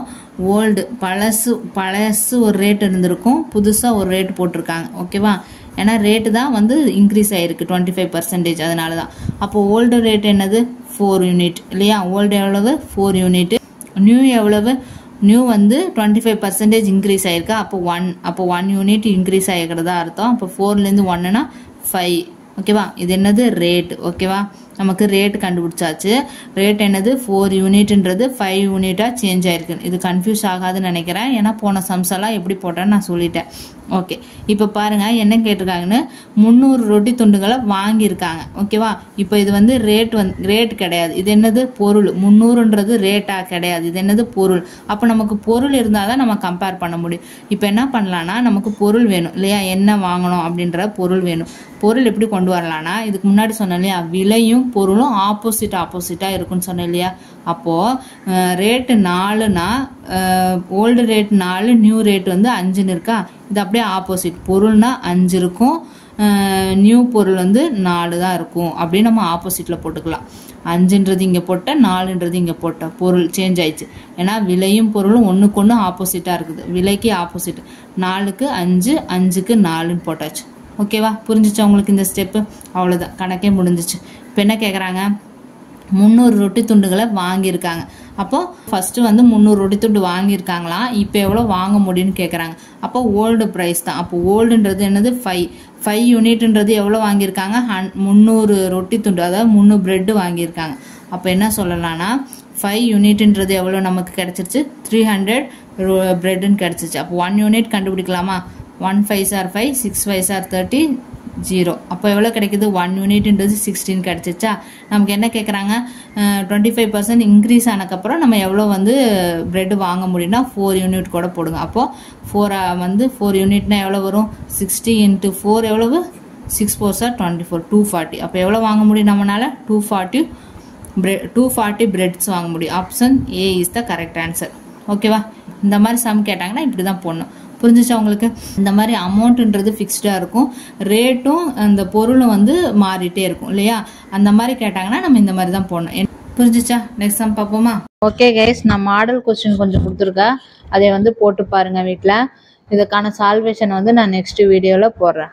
[SPEAKER 3] ஓல்டு பழசு ஒரு ரேட் இருந்திருக்கும், புதுசாக ஒரு ரேட் போட்டிருக்காங்க. ஓகேவா? ஏன்னா ரேட்டு தான் வந்து இன்க்ரீஸ் ஆகிருக்கு 25%, அதனால தான். அப்போ ஓல்டு ரேட் என்னது? 4 யூனிட் இல்லையா? ஓல்டு எவ்வளவு? 4 யூனிட். நியூ எவ்வளவு? நியூ வந்து 25% இன்க்ரீஸ் ஆகிருக்கு. அப்போ 1 யூனிட் இன்க்ரீஸ் ஆகிக்கிறதா அர்த்தம். அப்போ 4லேருந்து 1னா 5. ஓகேவா? இது என்னது? ரேட். ஓகேவா? நமக்கு ரேட் கண்டுபிடிச்சாச்சு. ரேட் என்னது? 4 யூனிட்ன்றது 5 யூனிட்டா சேஞ்ச் ஆயிருக்கு. இது கன்ஃபியூஸ் ஆகாதுன்னு நினைக்கிறேன். ஏன்னா போன சம்ஸ் எல்லாம் எப்படி போட்டேன்னு நான் சொல்லிட்டேன். ஓகே, இப்போ பாருங்க என்ன கேட்டிருக்காங்கன்னு. 300 ரொட்டி துண்டுகளை வாங்கியிருக்காங்க. ஓகேவா? இப்போ இது வந்து ரேட் கிடையாது. இது என்னது? பொருள். 300ன்றது ரேட்டா கிடையாது. இது என்னது? பொருள். அப்போ நமக்கு பொருள் இருந்தால் தான் நம்ம கம்பேர் பண்ண முடியும். இப்போ என்ன பண்ணலான்னா, நமக்கு பொருள் வேணும் இல்லையா? என்ன வாங்கணும் அப்படின்ற பொருள் வேணும். பொருள் எப்படி கொண்டு வரலான்னா, இதுக்கு முன்னாடி சொன்னேன் இல்லையா, விலையும் பொருளும் ஆப்போசிட்டா இருக்குன்னு சொன்னேன் இல்லையா? அப்போ ரேட்டு 4னா ஓல்டு ரேட் 4, நியூ ரேட் வந்து 5ன்னு இருக்கா? இது அப்படியே ஆப்போசிட். பொருள்னா 5 இருக்கும், நியூ பொருள் வந்து 4 தான் இருக்கும். அப்படின்னு நம்ம ஆப்போசிட்ல போட்டுக்கலாம். 5ன்றது இங்கே போட்ட, 4ன்றது இங்கே போட்ட. பொருள் சேஞ்ச் ஆயிடுச்சு. ஏன்னா விலையும் பொருளும் ஒன்றுக்கு ஒன்று ஆப்போசிட்டாக இருக்குது. விலைக்கு ஆப்போசிட். 4க்கு 5, 5க்கு 4ன்னு போட்டாச்சு. ஓகேவா? புரிஞ்சிச்சா உங்களுக்கு இந்த ஸ்டெப்பு? அவ்வளோதான், கணக்கே முடிஞ்சிச்சு. இப்போ என்ன கேட்குறாங்க? 300 ரொட்டி துண்டுகளை வாங்கியிருக்காங்க. அப்போ ஃபர்ஸ்ட் வந்து 300 ரொட்டி துண்டு வாங்கியிருக்காங்களாம். இப்போ எவ்வளோ வாங்க முடியும்னு கேட்குறாங்க. அப்போ ஓல்டு ப்ரைஸ் தான். அப்போ ஓல்டுன்றது என்னது? 5 யூனிட்ன்றது எவ்வளோ வாங்கியிருக்காங்க? 300 ரொட்டி துண்டு, அதாவது 3 பிரெட் வாங்கியிருக்காங்க. அப்போ என்ன சொல்லலாம்னா, 5 யூனிட்ன்றது எவ்வளோ நமக்கு கிடைச்சிருச்சு? 300 பிரெட்னு கிடைச்சிச்சு. அப்போ 1 unit கண்டுபிடிக்கலாமா? 1 5s are 5, 6 5s are 30, 0. அப்போ எவ்வளோ கிடைக்குது? 1 யூனிட்ன்றது 16 கிடைச்சிச்சா? நமக்கு என்ன கேட்குறாங்க? 25% இன்க்ரீஸ் ஆனதுக்கப்புறம் நம்ம எவ்வளோ வந்து பிரெட் வாங்க முடியும்னா 4 யூனிட் கூட போடுங்க. அப்போது 4 யூனிட்னா எவ்வளோ வரும்? 60 × 4 எவ்வளவு? 6 4s are 24, 240. அப்போ எவ்வளோ வாங்க முடியும் நம்மளால? 240 பிரெட்ஸ் வாங்க முடியும். Option A is the correct answer. ஓகேவா? இந்த மாதிரி சம் கேட்டாங்கன்னா இப்படி தான் போடணும். புரிஞ்சுச்சா உங்களுக்கு? இந்த மாதிரி அமௌண்ட்ன்றது ஃபிக்ஸ்டாக இருக்கும், ரேட்டும் அந்த பொருளும் வந்து மாறிட்டே இருக்கும் இல்லையா? அந்த மாதிரி கேட்டாங்கன்னா நம்ம இந்த மாதிரி தான் போடணும். புரிஞ்சுச்சா? நெக்ஸ்ட் சம் பார்ப்போமா?
[SPEAKER 2] ஓகே கைஸ், நான் மாடல் கொஸ்டின் கொஞ்சம் கொடுத்துருக்கேன், அதை வந்து போட்டு பாருங்க வீட்டில். இதுக்கான சால்வேஷன் வந்து நான் நெக்ஸ்ட் வீடியோவில் போடுறேன்.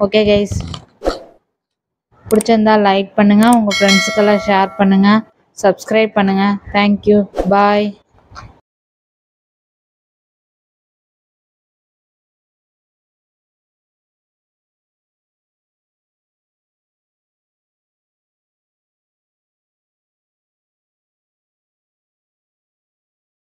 [SPEAKER 2] ஓகே கைஸ், பிடிச்சிருந்தா லைக் பண்ணுங்கள், உங்கள் ஃப்ரெண்ட்ஸுக்கெல்லாம் ஷேர் பண்ணுங்கள், சப்ஸ்கிரைப் பண்ணுங்கள். தேங்க்யூ, பாய்.